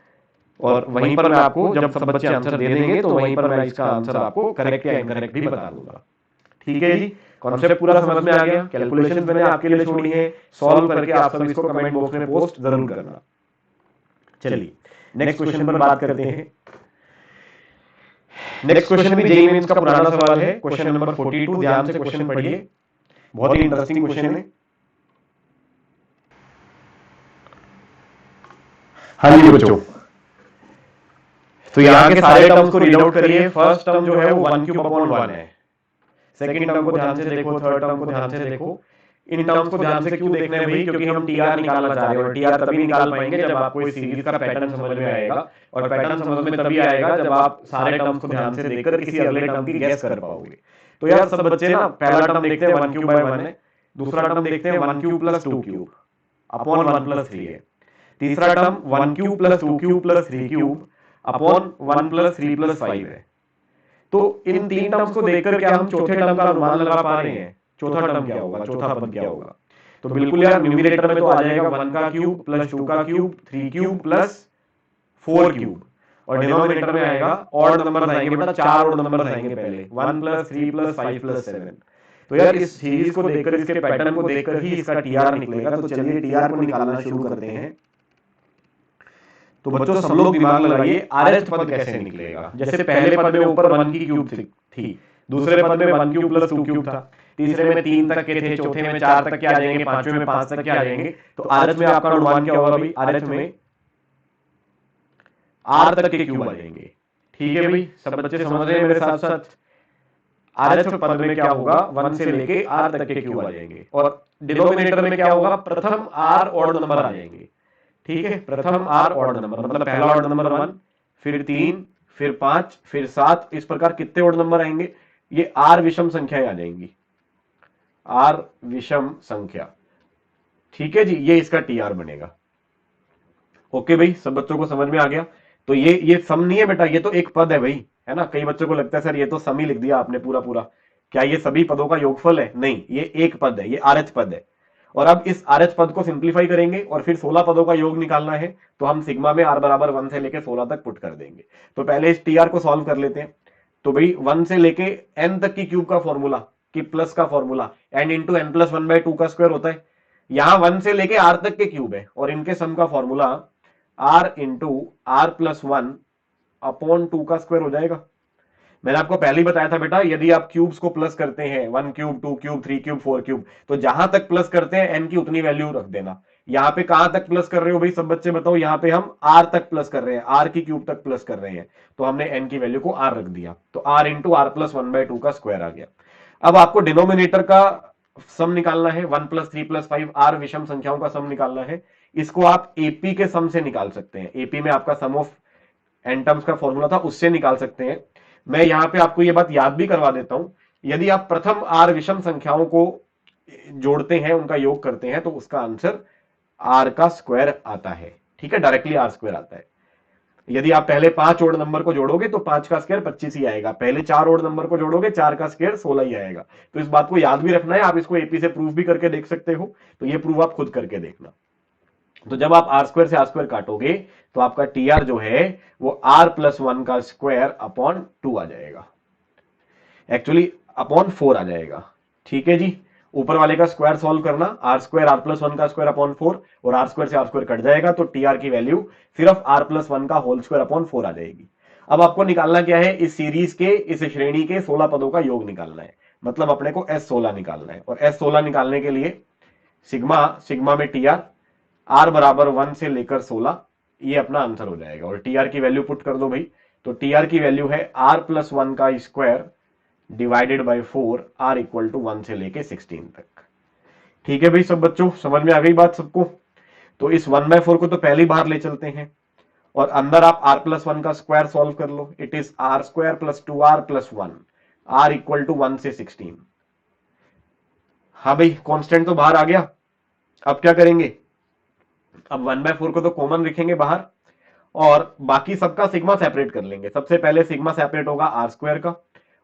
और वहीं पर मैं आपको जब सब बच्चे आंसर दे देंगे तो वहीं पर मैं इसका आंसर आपको करेक्ट या इनकरेक्ट भी बता दूंगा। ठीक है जी, कॉन्सेप्ट पूरा समझ में आ गया। कैलकुलेशंस मैंने आपके लिए छोड़ी है, सॉल्व करके आप सब इसको कमेंट बॉक्स में पोस्ट जरूर करना। चलिए नेक्स्ट क्वेश्चन पर बात करते हैं। नेक्स्ट क्वेश्चन भी जेईई मेंस का पुराना सवाल है, क्वेश्चन नंबर 42। ध्यान से क्वेश्चन पढ़िए, बहुत ही इंटरेस्टिंग क्वेश्चन है। हाँ जी बच्चों, तो यहाँ के सारे टर्म्स को रीड आउट करिए। फर्स्ट टर्म जो है वो 1 क्यूब अपॉन 1 है। सेकंड टर्म को ध्यान से देखो, थर्ड टर्म को ध्यान से देखो। इन टर्म्स को ध्यान से क्यों देखना है भाई, क्योंकि हम टीआर निकालना चाह रहे हैं और टीआर तभी निकाल पाएंगे जब आपको इस सीरीज का पैटर्न समझ में आएगा। और पैटर्न समझ में तभी आएगा जब आप सारे टर्म्स को ध्यान से देखकर किसी अगले टर्म की गैस कर पाओगे। तो यार सब बच्चे ना पहला टर्म देखते हैं 1 क्यूब बाय 1 है, दूसरा टर्म देखते हैं 1 cube plus 2 cube upon 1 plus 3 है, तीसरा term 1 cube plus 2 cube plus 3 cube upon 1 plus 3 plus 5 है। तो इन तीन टर्म्स को देखकर क्या हम चौथे टर्म का अनुमान लगा पा रहे हैं? चौथा टर्म क्या होगा, चौथा पद क्या होगा? तो बिल्कुल यार न्यूमरेटर में तो आ जाएगा 1 का क्यूब प्लस 2 का क्यूब 3 क्यूब प्लस 4 क्यूब और डिनोमिनेटर में आएगा ऑड नंबर आएंगे बेटा, 4 ऑड नंबर आएंगे पहले 1 प्लस 3 प्लस 5 प्लस 7। तो यार इस सीरीज को देखकर, इसके पैटर्न को देखकर ही इसका टीआर निकलेगा। तो चलिए टीआर को निकालना शुरू करते हैं। तो बच्चों सब लोग दिमाग लगाइए, आरएच पद कैसे निकलेगा। जैसे पहले पद में ऊपर 1 की क्यूब थी, दूसरे पद में 1 क्यूब प्लस 2 क्यूब था, तीसरे में 3 तक के थे, चौथे में 4 तक के आ जाएंगे, पांचवें में 5 तक के आ जाएंगे। तो आरएच में आपका अनुमान क्या होगा भाई? आरएच में आर तक के क्यूब आ जाएंगे। ठीक है भाई, सब बच्चे समझ रहे हैं मेरे साथ साथ? आरएच पद में क्या होगा, 1 से लेके आर तक के क्यूब आ जाएंगे और डिनोमिनेटर में क्या होगा, प्रथम आर ऑड नंबर आ जाएंगे। ठीक है, प्रथम आर ऑड नंबर मतलब पहला ऑड नंबर 1, फिर 3, फिर 5, फिर 7, इस प्रकार कितने ऑड नंबर आएंगे? ये आर विषम संख्याएं आ जाएंगी, आर विषम संख्या। ठीक है जी, ये इसका टीआर बनेगा। ओके भाई, सब बच्चों को समझ में आ गया? तो ये सम नहीं है बेटा, ये तो एक पद है भाई, है ना। कई बच्चों को लगता है सर ये तो सम ही लिख दिया आपने पूरा पूरा, क्या ये सभी पदों का योगफल है? नहीं, ये एक पद है, ये आरएच पद है। और अब इस आरएच पद को सिंप्लीफाई करेंगे और फिर 16 पदों का योग निकालना है, तो हम सिग्मा में आर बराबर 1 से लेके 16 तक पुट कर देंगे। तो पहले इस टीआर को सॉल्व कर लेते हैं। तो भाई 1 से लेके एन तक की क्यूब का फॉर्मूला, कि प्लस का formula n into n plus 1/2 का स्क्वायर होता है। यहां 1 से लेके आर तक के क्यूब है और इनके सम का formula r into r plus 1 upon 2 का स्क्वायर हो जाएगा। मैंने आपको पहले ही बताया था बेटा, यदि आप क्यूब्स को प्लस करते हैं 1 क्यूब 2 क्यूब 3 क्यूब 4 क्यूब, तो जहां तक प्लस करते हैं एन की उतनी वैल्यू रख देना। यहां पे कहां तक प्लस कर रहे हो भाई सब बच्चे बताओ? यहां पे हम आर तक प्लस कर रहे हैं, आर की क्यूब तक प्लस कर रहे हैं, तो हमने एन की वैल्यू को आर रख दिया, तो आर इंटू आर प्लस 1/2 का स्क्वायर आ गया। अब आपको डिनोमिनेटर का सम निकालना है, 1 प्लस 3 प्लस 5 आर विषम संख्याओं का सम निकालना है। इसको आप एपी के सम से निकाल सकते हैं, एपी में आपका सम ऑफ एन टर्म्स का फॉर्मूला था, उससे निकाल सकते हैं। मैं यहां पे आपको यह बात याद भी करवा देता हूं, यदि आप प्रथम आर विषम संख्याओं को जोड़ते हैं, उनका योग करते हैं, तो उसका आंसर आर का स्क्वायर आता है। ठीक है, डायरेक्टली आर स्क्वायर आता है। यदि आप पहले 5 ओड नंबर को जोड़ोगे तो 5 का स्क्वायर 25 ही आएगा, पहले 4 ओड नंबर को जोड़ोगे 4 का स्क्वायर 16 ही आएगा। तो इस बात को याद भी रखना है, आप इसको एपी से प्रूफ भी करके देख सकते हो, तो ये प्रूफ आप खुद करके देखना। तो जब आप आर स्क्वायर से आर स्क्वायर काटोगे तो आपका टीआर जो है वो आर प्लस 1 का स्क्वायर अपॉन 2 आ जाएगा, एक्चुअली अपॉन 4 आ जाएगा। ठीक है जी, ऊपर वाले का स्क्वायर सॉल्व करना, आर स्क्वायर आर प्लस 1 का स्क्वायर अपॉन 4 और आर स्क्वायर से आर स्क्वायर कट जाएगा, तो टीआर की वैल्यू सिर्फ आर प्लस 1 का होल स्क्वायर अपॉन 4 आ जाएगी। अब आपको निकालना क्या है, इस सीरीज के, इस श्रेणी के 16 पदों का योग निकालना है, मतलब अपने को S16 निकालना है। और S16 निकालने के लिए सिग्मा में टीआर आर बराबर 1 से लेकर 16, ये अपना आंसर हो जाएगा। और टीआर की वैल्यू पुट कर दो भाई, तो टीआर की वैल्यू है आर प्लस 1 का square divided by 4, r equal to 1 से लेके 16 तक। ठीक है भाई, सब बच्चों समझ में आ गई बात सबको? तो इस 1/4 को तो पहली बार ले चलते हैं और अंदर आप आर प्लस 1 का स्क्वायर सॉल्व कर लो, it is r square plus 2r plus 1, r equal to 1 से 16। हाँ भाई, कांस्टेंट तो बाहर आ गया। अब क्या करेंगे, अब 1/4 को तो कॉमन लिखेंगे बाहर और बाकी सबका सिग्मा सेपरेट कर लेंगे। सबसे पहले सिग्मा सेपरेट होगा आर स्क्वायर का,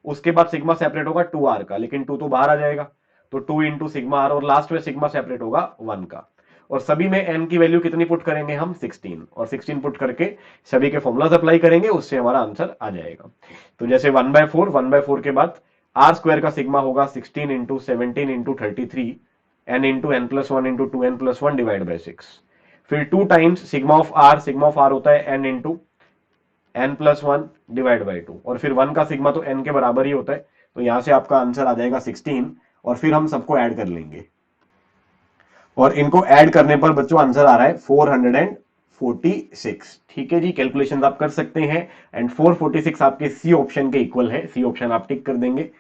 उसके बाद सिग्मा सेपरेट होगा 2r का, लेकिन 2 तो बाहर आ जाएगा, तो 2 इंटू सिग्मा आर, और लास्ट में सिग्मा सेपरेट होगा 1 का। और सभी में n की वैल्यू कितनी पुट करेंगे हम? 16, और 16 पुट करके सभी के फॉर्मुलाज अप्लाई करेंगे, उससे हमारा आंसर आ जाएगा। तो जैसे 1/4 के बाद आर स्क्वायर का सिग्मा होगा 16 into 17 into 33 n into n plus 1 into 2n plus 1 divide by 6। फिर 2 टाइम्स सिग्मा ऑफ आर होता है n into n plus 1 divide by 2, और फिर 1 का सिग्मा तो n के बराबर ही होता है, तो यहां से आपका आंसर आ जाएगा 16, और फिर हम सबको ऐड कर लेंगे, और इनको ऐड करने पर बच्चों आंसर आ रहा है 446। ठीक है जी, कैलकुलेशन आप कर सकते हैं, एंड 446 आपके सी ऑप्शन के इक्वल है, सी ऑप्शन आप टिक कर देंगे।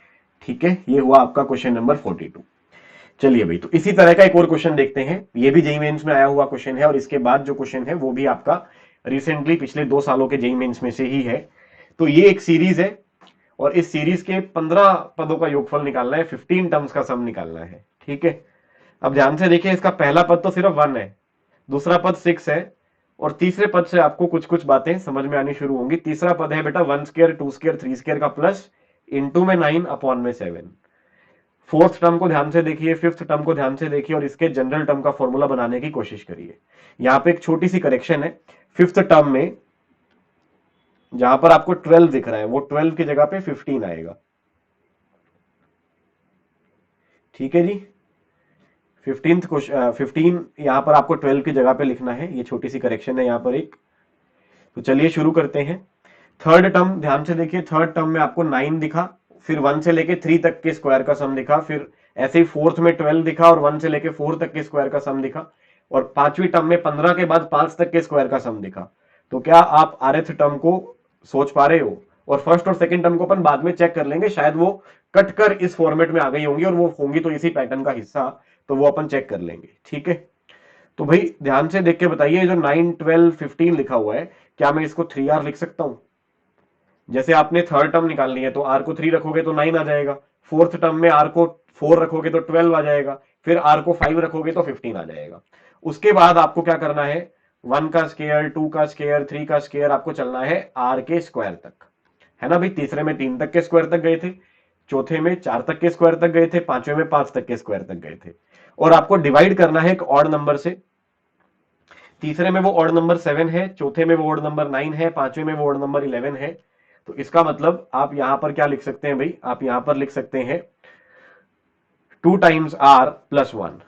ठीक है, ये हुआ आपका क्वेश्चन नंबर 42। चलिए भाई, तो इसी तरह का एक और क्वेश्चन देखते हैं, ये भी जेईई मेंस में आया हुआ क्वेश्चन है, और इसके बाद जो क्वेश्चन है वो भी आपका रिसेंटली पिछले 2 सालों के जेईई मेंस में से ही है। तो ये एक सीरीज है, और इस सीरीज के 15 पदों का योगफल निकालना है, 15 टर्म्स का सम निकालना है। ठीक है, अब ध्यान से देखिए, इसका पहला पद तो सिर्फ 1 है, दूसरा पद 6 है, और तीसरे पद से आपको कुछ कुछ बातें समझ में आनी शुरू होंगी। तीसरा पद है बेटा 1 स्क्वायर 2 स्क्वायर 3 स्क्वायर का प्लस इंटू में 9 अपॉन में 7। फोर्थ टर्म को ध्यान से देखिए, फिफ्थ टर्म को ध्यान से देखिए, और इसके जनरल टर्म का फॉर्मूला बनाने की कोशिश करिए। यहां पे एक छोटी सी करेक्शन है, फिफ्थ टर्म में जहां पर आपको 12 दिख रहा है, वो 12 की जगह पे 15 आएगा। ठीक है जी, 15 यहां पर आपको 12 की जगह पे लिखना है, ये छोटी सी करेक्शन है यहां पर एक। तो चलिए शुरू करते हैं। थर्ड टर्म ध्यान से देखिए, थर्ड टर्म में आपको 9 दिखा, फिर 1 से लेके 3 तक के स्क्वायर का सम दिखा, फिर ऐसे ही फोर्थ में 12 दिखा, और 1 से लेके 4 तक के स्क्वायर का सम दिखा, और पांचवी टर्म में 15 के बाद 5 तक के स्क्वायर का सम दिखा। तो क्या आप आरएथ टर्म को सोच पा रहे हो? और फर्स्ट और सेकंड टर्म को अपन बाद में चेक कर लेंगे, शायद वो कट कर इस फॉर्मेट में आ गई होंगी, और वो होंगी तो इसी पैटर्न का हिस्सा, तो वो अपन चेक कर लेंगे। ठीक है, तो भाई ध्यान से देख के बताइए, जो 9 12 15 लिखा हुआ है, क्या मैं इसको 3r लिख सकता हूं? जैसे आपने थर्ड टर्म निकालनी है, तो आर को 3 रखोगे तो 9 आ जाएगा, फोर्थ टर्म में आर को 4 रखोगे तो 12 आ जाएगा, फिर आर को 5 रखोगे तो 15 आ जाएगा। उसके बाद आपको क्या करना है, 1 का स्क्वायर 2 का स्क्वायर 3 का स्क्वायर, आपको चलना है आर के स्क्वायर तक, है ना भाई। तीसरे में 3 तक के स्क्वायर तक गए थे, चौथे में 4 तक के स्क्वायर तक गए थे, पांचवें में 5 तक के स्क्वायर तक गए थे, और आपको डिवाइड करना है एक ऑड नंबर से। तीसरे में वो ऑड नंबर 7 है, चौथे में वो ऑड नंबर 9 है, पांचवें में वो ऑड नंबर 11 है। तो इसका मतलब आप यहां पर क्या लिख सकते हैं भाई, आप यहां पर लिख सकते हैं 2 टाइम्स आर प्लस 1।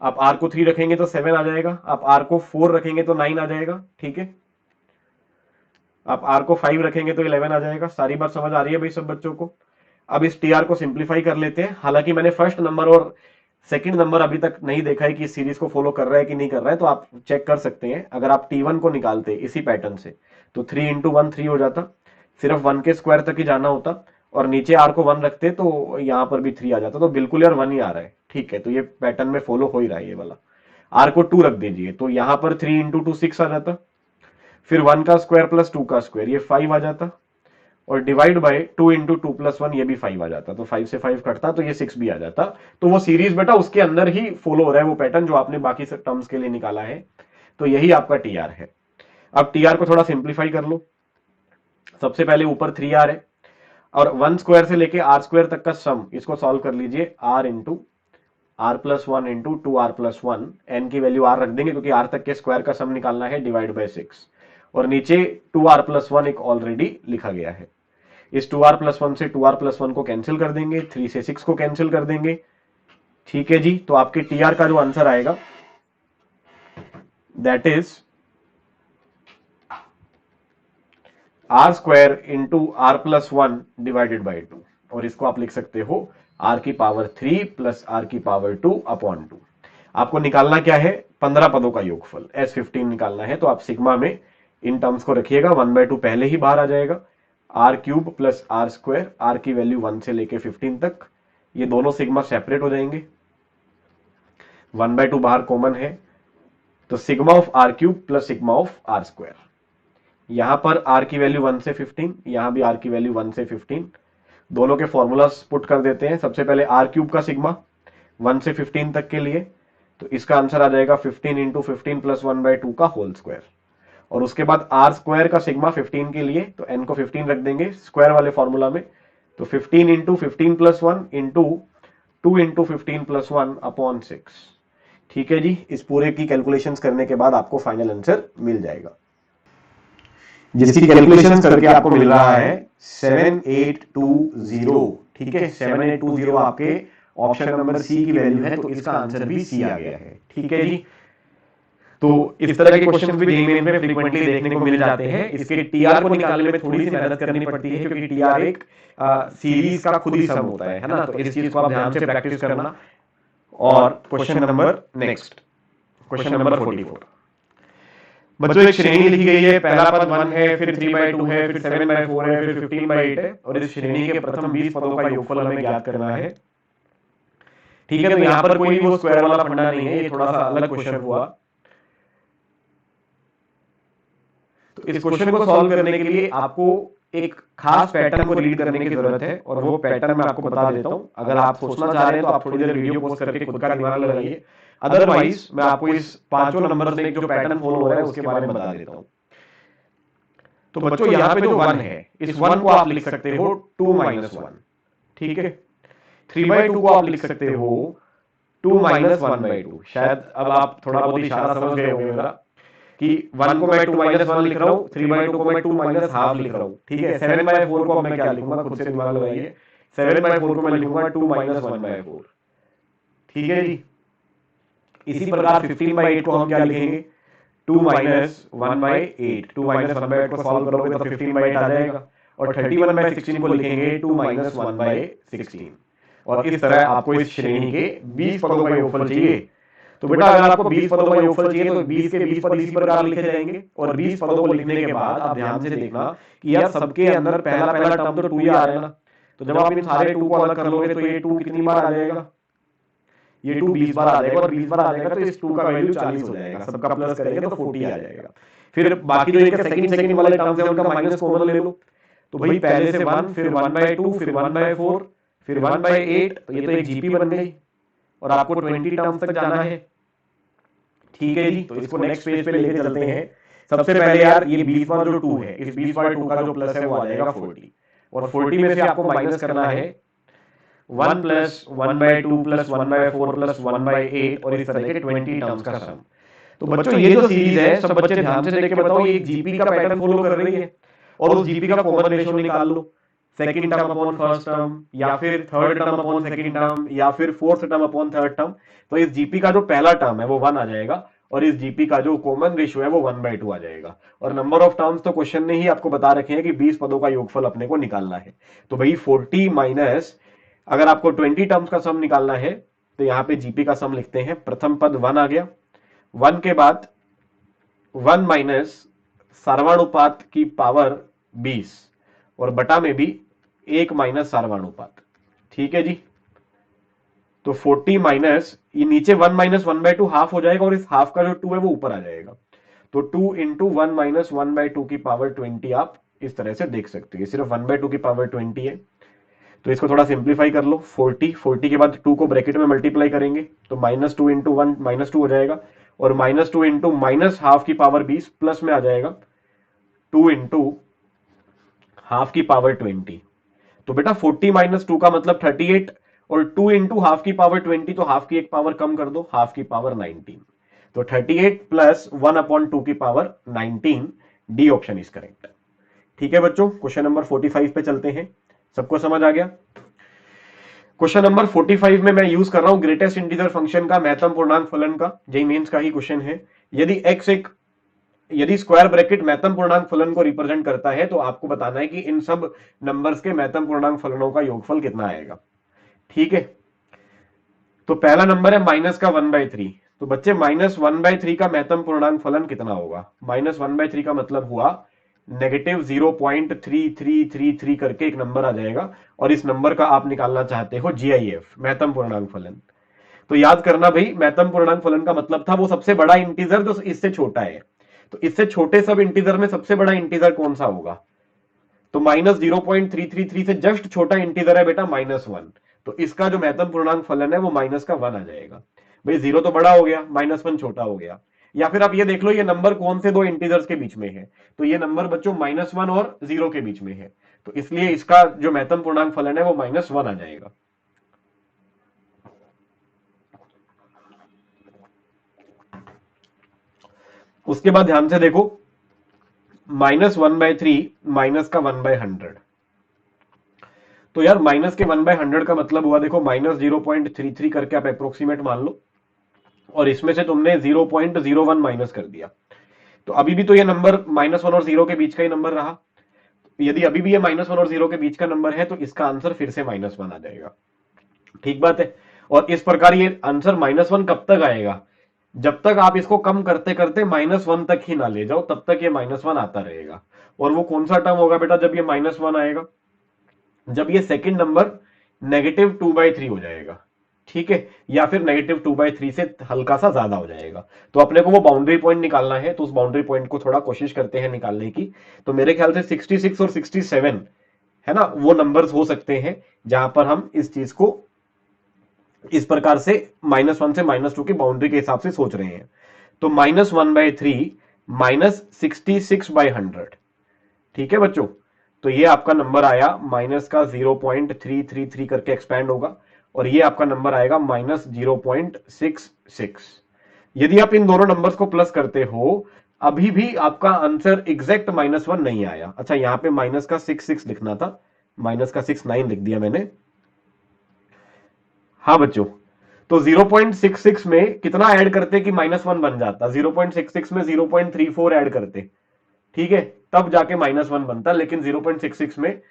आप आर को 3 रखेंगे तो 7 आ जाएगा, आप आर को 4 रखेंगे तो 9 आ जाएगा। ठीक है, आप आर को 5 रखेंगे तो 11 आ जाएगा। सारी बात समझ आ रही है भाई सब बच्चों को? अब इस टी आर को सिंप्लीफाई कर लेते हैं। हालांकि मैंने फर्स्ट नंबर और सेकंड नंबर अभी तक नहीं देखा है कि इस सीरीज को फॉलो कर रहा है कि नहीं कर रहा है, तो आप चेक कर सकते हैं। अगर आप T1 को निकालते इसी पैटर्न से, तो 3 इंटू 1 3 हो जाता, सिर्फ 1 के स्क्वायर तक ही जाना होता, और नीचे आर को 1 रखते तो यहां पर भी 3 आ जाता, तो बिल्कुल यार 1 ही आ रहा है। ठीक है, तो ये पैटर्न में फॉलो हो ही रहा है ये वाला। आर को 2 रख दीजिए, तो यहां पर 3 इंटू 2 6 आ जाता, फिर 1 का स्क्वायर प्लस 2 का स्क्वायर, ये 5 आ जाता, और डिवाइड बाय 2 इंटू 2 प्लस 1, ये भी 5 आ जाता, तो 5 से 5 कटता, तो ये 6 भी आ जाता। तो वो सीरीज बेटा उसके अंदर ही फॉलो हो रहा है, वो पैटर्न जो आपने बाकी टर्म्स के लिए निकाला है। तो यही आपका टीआर है। अब टीआर को थोड़ा सिंप्लीफाई कर लो। सबसे पहले ऊपर 3r है, और 1 स्क्वायर से लेके r स्क्वायर तक का सम, इसको सॉल्व कर लीजिए, r into r plus 1 into 2r plus 1, n की वैल्यू r रख देंगे क्योंकि r तक के स्क्वायर का सम निकालना है, डिवाइड बाय 6, और नीचे 2r प्लस 1 एक ऑलरेडी लिखा गया है। इस 2r प्लस 1 से 2r प्लस 1 को कैंसिल कर देंगे, 3 से 6 को कैंसिल कर देंगे। ठीक है जी, तो आपके टीआर का जो आंसर आएगा that is r square into r plus 1 divided by 2, और इसको आप लिख सकते हो आर की पावर 3 प्लस आर की पावर 2 अपॉन 2। आपको निकालना क्या है, 15 पदों का योगफल S15 निकालना है। तो आप सिग्मा में इन टर्म्स को रखिएगा, 1/2 पहले ही बाहर आ जाएगा, r cube plus r square, r की वैल्यू 1 से लेके 15 तक, ये दोनों सिग्मा सेपरेट हो जाएंगे, 1/2 बाहर कॉमन है, तो sigma of r cube plus sigma of r square. यहां पर आर की वैल्यू 1 से 15, यहां भी आर की वैल्यू 1 से 15, दोनों के फॉर्मूलास पुट कर देते हैं। सबसे पहले आर क्यूब का सिग्मा 1 से 15 तक के लिए, तो इसका आंसर आ जाएगा 15 इंटू 15 प्लस 1/2 का होल स्क्वायर, और उसके बाद आर स्क्वायर का सिग्मा 15 के लिए, तो एन को 15 रख देंगे स्क्वायर वाले फॉर्मूला में, तो 15 into 15 plus 1 into 2 into 15 plus 1 upon 6। ठीक है जी, इस पूरे की कैलकुलेशंस करने के बाद आपको फाइनल आंसर मिल जाएगा, जिसकी कैलकुलेशंस करके आपको मिल रहा है 7820। ठीक है, 7820 आपके ऑप्शन नंबर सी की वैल्यू है, तो इसका आंसर भी सी आ गया है। ठीक है जी, तो इस तरह के क्वेश्चन भी जेईई मेन में फ्रीक्वेंटली देखने को मिल जाते हैं। इसके टीआर को निकालने में थोड़ी सी मेहनत करनी पड़ती है, क्योंकि टीआर एक सीरीज का खुद ही सम होता है ना, तो इस चीज को आप ध्यान से प्रैक्टिस करना। और question number next, question number 44। बच्चों एक श्रेणी लिखी गई है, पहला पद 1 है, फिर 3/2 है, फिर 7/4 है, फिर 15/8 है, और इस श्रेणी के प्रथम 20 पदों का योगफल हमें ज्ञात करना है। ठीक है, तो यहां पर कोई वो स्क्वायर वाला फंडा नहीं है, ये थोड़ा सा अलग क्वेश्चन हुआ। तो इस क्वेश्चन को सॉल्व करने के लिए आपको एक खास पैटर्न को रीड करने की जरूरत है, और वो पैटर्न मैं आपको बता देता हूं। अगर आप सोचना चाह रहे हैं तो आप थोड़ी देर वीडियो पॉज करके खुद का दिमाग लगाइए, अदरवाइज मैं आपको इस पांचों नंबर में जो पैटर्न फॉलो हो रहा है उसके बारे में बता देता हूं। तो बच्चों यहाँ पे जो 1 है, इस 1 को आप लिख सकते हो 2 - 1। ठीक है, 3/2 को आप लिख सकते हो 2 - 1/2। शायद अब आप थोड़ा बहुत इशारा समझ गए होंगे मेरा कि 1 को मैं 2 - 1 लिख रहा हूं, 3/2 को मैं 2 - हाफ लिख रहा हूं। ठीक है, 7/4 को अब मैं क्या लिखूंगा, खुद से दिमाग लगाइए। 7/4 को मैं लिखूंगा 2 - 1/4। ठीक है जी, इसी प्रकार 15/8 को हम क्या लिखेंगे, 2 - 1/8। 2 - 1/8 को सॉल्व करोगे तो 15/8 आ जाएगा, और 31/16 को लिखेंगे 2 - 1/16। और इस तरह आपको इस श्रेणी के 20 पदों का योगफल चाहिए। तो बेटा अगर आपको 20 पदों का योगफल चाहिए तो 20 के 20 पद इसी प्रकार लिखे जाएंगे, और 20 पदों को लिखने के बाद आप ध्यान से देखना कि यार सबके अंदर पहला पहला टर्म तो 2 ही आ रहा है ना, तो जब आप इन सारे 2 को अलग कर लोगे तो ये 2 कितनी बार आ जाएगा, ये 2 20 बार आ जाएगा, और 20 बार आ जाएगा तो इस 2 का वैल्यू 40 हो जाएगा, सबका प्लस करेंगे तो 40 आ जाएगा। फिर बाकी जो इनके सेकंड वाले टर्म्स है उनका माइनस कॉमन ले लो, तो भाई पहले से 1, फिर 1/2, फिर 1/4, फिर 1/8, तो ये तो एक जीपी बन गई, और आपको 20 टर्म्स तक जाना है। ठीक है जी, तो इसको नेक्स्ट पेज पे लेके चलते हैं। सबसे पहले यार ये 20 बार जो 2 है, इस 20/2 का जो प्लस है वो आ जाएगा 40, और 40 में से आपको माइनस करना है 1 + 1/2 + 1/4 + 1/8, और इस तरह के 20 टर्म्स का सम। तो बच्चों ये जो सीरीज है, सब बच्चे ध्यान से देख के बताओ, ये एक जीपी का पैटर्न फॉलो कर रही है, और उस जीपी का कॉमन रेशियो निकाल लो, second term upon first term, या फिर third term upon second term, या फिर fourth term upon third term. तो इस जीपी का जो पहला टर्म है वो 1 आ जाएगा, और इस जीपी का जो कॉमन रेशियो है वो 1/2 आ जाएगा। और नंबर ऑफ टर्म्स तो क्वेश्चन ने ही आपको बता रखे हैं कि 20 पदों का योगफल अपने को निकालना है। तो भाई 40 माइनस, अगर आपको 20 टर्म्स का सम निकालना है तो यहां पे जीपी का सम लिखते हैं। प्रथम पद 1 आ गया, 1 के बाद 1 माइनस सार्वनुपात की पावर 20, और बटा में भी 1 माइनस सार्वनुपात। ठीक है जी, तो 40 माइनस, ये नीचे 1 - 1/2 हाफ हो जाएगा, और इस हाफ का जो 2 है वो ऊपर आ जाएगा, तो 2 × 1 - 1/2 की पावर 20 आप इस तरह से देख सकते हैं। सिर्फ 1/2 की पावर 20 है, तो इसको थोड़ा सिंप्लीफाई कर लो। 40 के बाद 2 को ब्रैकेट में मल्टीप्लाई करेंगे तो -2 × 1 -2 हो जाएगा, और -2 × -हाफ की पावर 20 प्लस में आ जाएगा 2 × हाफ की पावर 20। तो बेटा 40 - 2 का मतलब 38, और 2 × हाफ की पावर 20, तो हाफ की एक पावर कम कर दो, हाफ की पावर 19, तो 38 + 1/2 की power 19, D option is correct. ठीक है बच्चों, क्वेश्चन नंबर 45 पे चलते हैं। सबको समझ आ गया? क्वेश्चन नंबर 45 में मैं यूज कर रहा हूं ग्रेटेस्ट इंटीजर फंक्शन का, महत्तम पूर्णांक फलन का, जेईई मेंस का ही क्वेश्चन है। यदि स्क्वायर ब्रैकेट महत्तम पूर्णांक फलन को रिप्रेजेंट करता है तो आपको बताना है कि इन सब नंबर्स के महत्तम पूर्णांक फलनों का योगफल कितना आएगा। ठीक है, तो पहला नंबर है माइनस का 1/3। तो बच्चे -1/3 का महत्तम पूर्णांक फलन कितना होगा? -1/3 का मतलब हुआ -0.3333 करके एक नंबर आ जाएगा, और इस नंबर का आप निकालना चाहते हो जीआईएफ, महत्तम पूर्णांक फलन। तो याद करना भाई, महत्तम पूर्णांक फलन का मतलब था वो सबसे बड़ा इंटीजर जो इससे छोटा है। तो इससे छोटे सब इंटीजर में सबसे बड़ा इंटीजर कौन सा होगा? तो -0.333 से जस्ट छोटा इंटीजर है बेटा -1, तो इसका जो महत्तम पूर्णांक फलन है वो -1 आ जाएगा। भाई 0 तो बड़ा हो गया, -1 छोटा हो गया, या फिर आप ये देख लो ये नंबर कौन से दो इंटीजर्स के बीच में है, तो ये नंबर बच्चों -1 और 0 के बीच में है, तो इसलिए इसका जो महत्तम पूर्णांक फलन है वो -1 आ जाएगा। उसके बाद ध्यान से देखो, -1/3 माइनस का 1/100, तो यार माइनस के 1/100 का मतलब हुआ देखो -0.33 करके आप अप्रोक्सीमेट मान लो, और इसमें से तुमने 0.01 माइनस कर दिया, तो अभी भी तो ये नंबर -1 और 0 के बीच का ही नंबर रहा। यदि अभी भी ये -1 और 0 के बीच का नंबर है तो इसका आंसर फिर से -1 आ जाएगा। ठीक बात है। और इस प्रकार ये आंसर -1 कब तक आएगा, जब तक आप इसको कम करते करते -1 तक ही ना ले जाओ, तब तक ये -1 आता रहेगा। और वो कौन सा टर्म होगा बेटा जब ये -1 आएगा, जब ये सेकंड नंबर -2/3 हो जाएगा, ठीक है, या फिर -2/3 से हल्का सा ज्यादा हो जाएगा। तो अपने को वो बाउंड्री पॉइंट निकालना है, तो उस बाउंड्री पॉइंट को थोड़ा कोशिश करते हैं निकालने की। तो मेरे ख्याल से 66 और 67 है ना, वो नंबर्स हो सकते हैं जहां पर हम इस चीज को इस प्रकार से -1 से -2 की बाउंड्री के हिसाब से सोच रहे हैं। तो -1/3 -66/100, ठीक है बच्चों। तो ये आपका नंबर आया माइनस का 0.333 करके एक्सपैंड होगा, और ये आपका नंबर आएगा -0.66। यदि आप इन दोनों नंबर्स को प्लस करते हो, अभी भी आपका आंसर एग्जैक्ट -1 नहीं आया। अच्छा, यहां पे माइनस का 66 लिखना था, माइनस का 69 लिख दिया मैंने। हाँ बच्चों, तो 0.66 में कितना ऐड करते कि -1 बन जाता, 0.66 में 0.34 ऐड करते, ठीक है, तब जाके -1 बनता। लेकिन 0.66 में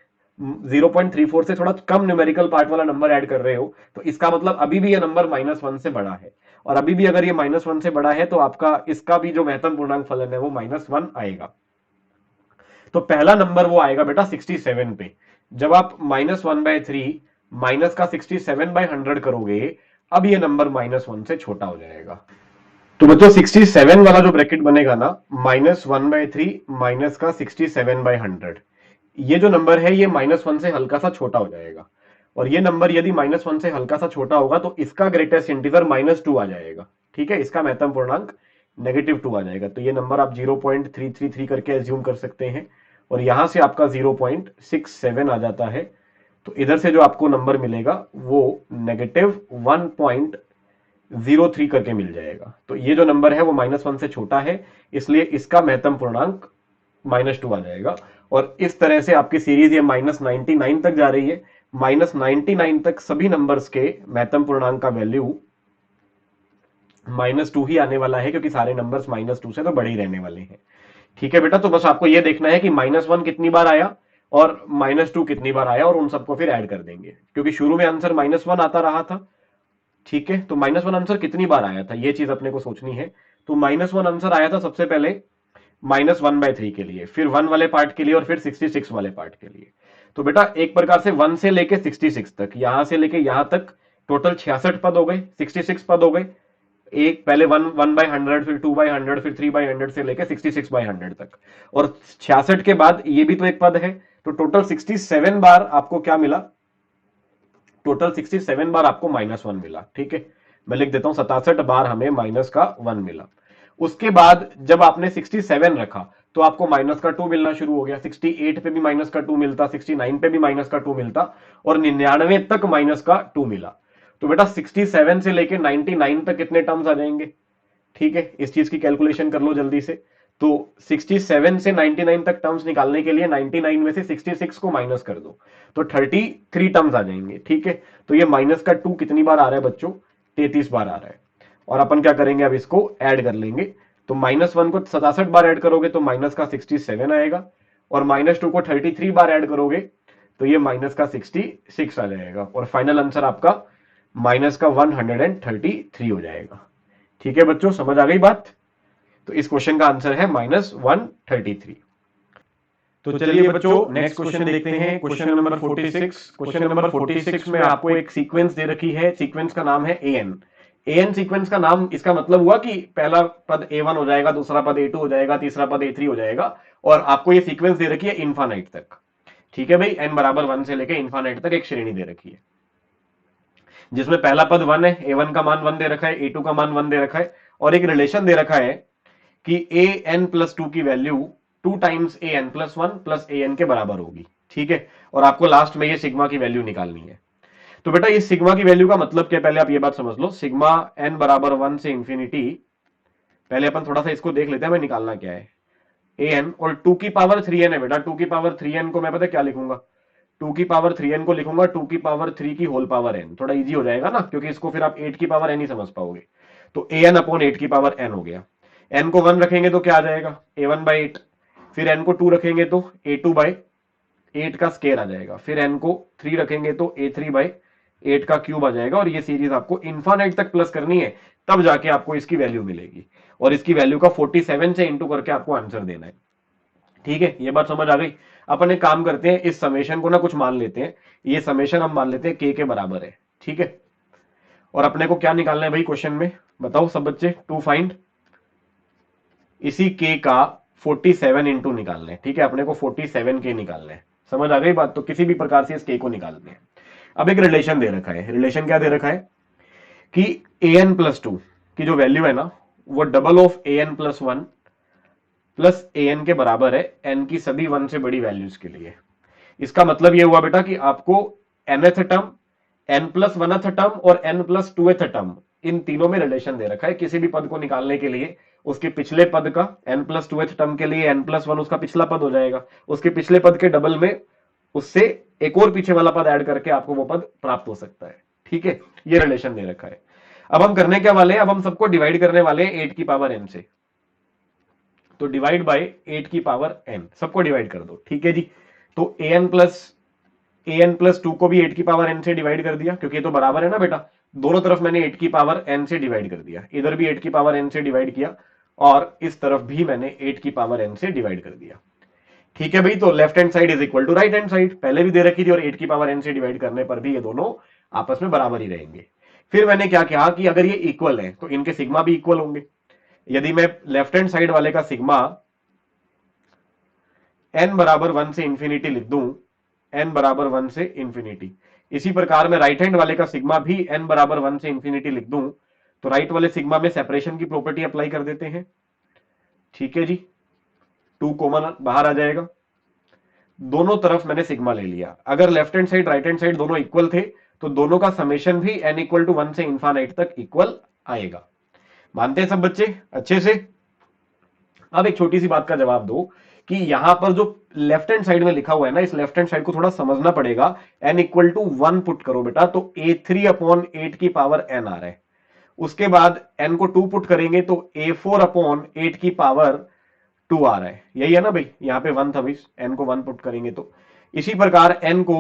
0.34 से थोड़ा कम न्यूमेरिकल पार्ट वाला नंबर ऐड कर रहे हो, तो इसका मतलब अभी भी ये नंबर -1 से बड़ा है। और अभी भी अगर ये -1 से बड़ा है तो आपका इसका भी जो महत्तम पूर्णांक फलन है वो -1 आएगा। तो पहला नंबर वो आएगा बेटा 67 पे। जब आप -1/3 माइनस का 67/100 करोगे, अब ये नंबर -1 से छोटा हो जाएगा। तो बच्चों 67 वाला जो ब्रैकेट बनेगा ना, -1/3 माइनस का 67/100, ये जो नंबर है ये -1 से हल्का सा छोटा हो जाएगा। और ये नंबर यदि -1 से हल्का सा छोटा होगा तो इसका ग्रेटेस्ट इंटीजर -2 आ जाएगा, ठीक है, इसका महत्तम पूर्णांक -2 आ जाएगा। तो ये नंबर आप 0.333 करके एज्यूम कर सकते हैं, और यहां से आपका 0.67 आ जाता है। तो इधर से जो आपको नंबर मिलेगा वो -1.03 करके मिल जाएगा। तो ये जो नंबर है वो -1 से छोटा है, इसलिए इसका महत्तम पूर्णांक -2 आ जाएगा। और इस तरह से आपकी सीरीज ये -99 तक जा रही है। -99 तक सभी नंबर्स के महत्तम पूर्णांक का वैल्यू -2 ही आने वाला है, क्योंकि सारे नंबर्स -2 से तो बड़े ही रहने वाले हैं। ठीक है बेटा, तो बस आपको यह देखना है कि -1 कितनी बार आया और -2 कितनी बार आया, और उन सबको फिर ऐड कर देंगे, क्योंकि शुरू में आंसर -1 आता रहा था। ठीक है, तो -1 आंसर कितनी बार आया था ये चीज अपने को सोचनी है। तो -1 आंसर आया था सबसे पहले -1/3 के लिए, फिर 1 वाले पार्ट के लिए, और फिर 66 वाले पार्ट के लिए। तो बेटा एक प्रकार से 1 से लेके 66 तक, यहां से लेके यहां तक टोटल 66 पद हो गए, 66 पद हो गए। एक पहले 1/100, फिर 2/100, फिर 3/100 से लेके 66/100 तक, और 66 के बाद ये भी तो एक पद है। तो टोटल 67 बार आपको क्या मिला, टोटल 67 बार आपको -1 मिला। ठीक है, मैं लिख देता हूं 67 बार हमें -1 मिला। उसके बाद जब आपने 67 रखा तो आपको -2 मिलना शुरू हो गया। 68 पे भी -2 मिलता, 69 पे भी -2 मिलता, और 99 तक -2 मिला। तो बेटा 67 से लेके 99 तक कितने टर्म्स आ जाएंगे, ठीक है, इस चीज की कैलकुलेशन कर लो जल्दी से। तो 67 से 99 तक टर्म्स निकालने के लिए 99 में से 66 को माइनस कर दो, तो 33 टर्म्स आ जाएंगे। ठीक है, तो ये -2 कितनी बार आ रहा है बच्चों, 33 बार आ रहा है। और अपन क्या करेंगे, अब इसको ऐड कर लेंगे। तो -1 को 67 बार ऐड करोगे तो -67 आएगा, और -2 को 33 बार ऐड करोगे तो ये -66 आ जाएगा, और फाइनल आंसर आपका -133 हो जाएगा। ठीक है बच्चों, समझ आ गई बात। तो इस क्वेश्चन का आंसर है -133। तो चलिए बच्चों नेक्स्ट क्वेश्चन देखते हैं, क्वेश्चन नंबर 46। क्वेश्चन नंबर 46 में आपको एक सीक्वेंस दे रखी है, सीक्वेंस का नाम है एएन। एएन सीक्वेंस का नाम, इसका मतलब हुआ कि पहला पद A1 हो जाएगा, दूसरा पद A2 हो जाएगा, तीसरा पद A3 हो जाएगा, और आपको ये सीक्वेंस दे रखी है इन्फानाइट तक। ठीक है भाई, n बराबर 1 से लेके इन्फानाइट तक एक श्रेणी दे रखी है, जिसमें पहला पद 1 है, A1 का मान 1 दे रखा है, A2 का मान 1 दे रखा है, और एक रिलेशन दे रखा है कि ए एन प्लस टू की value 2 times A n plus one plus a n के बराबर होगी, ठीक है। और आपको लास्ट में ये सिग्मा की वैल्यू निकालनी है। तो बेटा ये सिग्मा की वैल्यू का मतलब क्या, पहले आप ये बात समझ लो। सिग्मा एन बराबर 1 से इंफिनिटी, पहले अपन थोड़ा सा इसको देख लेते हैं हमें निकालना क्या है। ए एन और 2 की पावर 3 एन है बेटा। 2 की पावर 3 एन को मैं पता क्या लिखूंगा, 2 की पावर 3 एन को लिखूंगा 2 की पावर 3 की होल पावर एन। थोड़ा इजी हो जाएगा ना, क्योंकि इसको फिर आप 8 की पावर एन ही समझ पाओगे। तो ए एन अपॉन 8 की पावर एन हो गया। एन को 1 रखेंगे तो क्या आ जाएगा, ए वन बाई 8। फिर एन को 2 रखेंगे तो ए टू बाई 8 का स्केयर आ जाएगा। फिर एन को 3 रखेंगे तो ए थ्री बाई 8 का क्यूब आ जाएगा। और ये सीरीज आपको इन्फानाइट तक प्लस करनी है, तब जाके आपको इसकी वैल्यू मिलेगी। और इसकी वैल्यू का 47 से इंटू करके आपको आंसर देना है, ठीक है। ये बात समझ आ गई। अपन एक काम करते हैं, इस समेशन को ना कुछ मान लेते हैं। ये समेशन हम मान लेते हैं के बराबर है, ठीक है। और अपने को क्या निकालना है भाई क्वेश्चन में, बताओ सब बच्चे, टू फाइंड इसी के का 47 इंटू निकालना है, ठीक है। अपने को 47 के निकालना है, समझ आ गई बात। तो किसी भी प्रकार से इस के को निकालते हैं। अब एक रिलेशन दे रखा है। रिलेशन क्या दे रखा है कि ए एन प्लस टू की जो वैल्यू है ना, वो double of a n plus one plus a n के बराबर है एन की सभी 1 से बड़ी वैल्यूज के लिए। इसका मतलब यह हुआ बेटा कि आपको nth term, n plus one term और n प्लस टू टर्म, इन तीनों में रिलेशन दे रखा है। किसी भी पद को निकालने के लिए उसके पिछले पद का, n प्लस टू टर्म के लिए n प्लस वन उसका पिछला पद हो जाएगा, उसके पिछले पद के डबल में उससे एक और पीछे वाला पद ऐड करके आपको वो पद प्राप्त हो सकता है, ठीक है। ये रिलेशन दे रखा है। अब हम करने क्या वाले हैं, अब हम सबको डिवाइड करने वाले हैं 8 की पावर n से। तो डिवाइड बाय 8 की पावर n, सबको डिवाइड कर दो, ठीक है जी। तो ए एन प्लस टू को भी 8 की पावर n से डिवाइड कर दिया, क्योंकि ये तो बराबर है ना बेटा। दोनों तरफ मैंने 8 की पावर n से डिवाइड कर दिया, इधर भी 8 की पावर n से डिवाइड किया और इस तरफ भी मैंने 8 की पावर n से डिवाइड कर दिया, ठीक है भाई। तो left hand side is equal to right hand side, पहले भी दे रखी थी और 8 की पावर n से डिवाइड करने पर भी ये दोनों आपस में बराबर ही रहेंगे। फिर मैंने क्या कहा कि अगर ये इक्वल है तो इनके सिग्मा भी इक्वल होंगे। यदि मैं लेफ्ट हैंड साइड वाले का सिग्मा n बराबर 1 से इंफिनिटी लिख दूं, n बराबर 1 से इंफिनिटी, इसी प्रकार मैं राइट हैंड वाले का सिग्मा भी n बराबर 1 से इंफिनिटी लिख दूं, तो राइट वाले सिग्मा में सेपरेशन की प्रॉपर्टी अप्लाई कर देते हैं, ठीक है जी। 2 कॉमन बाहर आ जाएगा, दोनों तरफ मैंने सिग्मा ले लिया। अगर left hand side right hand side दोनों इक्वल थे तो दोनों का समेशन भी n इक्वल टू 1 से इन्फानाइट तक इक्वल आएगा। मानते हैं सब बच्चे अच्छे से। अब एक छोटी सी बात का जवाब दो कि यहां पर जो लेफ्ट हैंड साइड में लिखा हुआ है ना, इस लेफ्ट हैंड साइड को थोड़ा समझना पड़ेगा। n इक्वल टू 1 पुट करो बेटा, तो a3 अपॉन 8 की पावर n आ रहा है। उसके बाद n को 2 पुट करेंगे तो a4 अपॉन 8 की पावर 2 आ रहा है, यही है ना भाई। यहां पे 1 था भाई, n को 1 पुट करेंगे तो। इसी प्रकार n को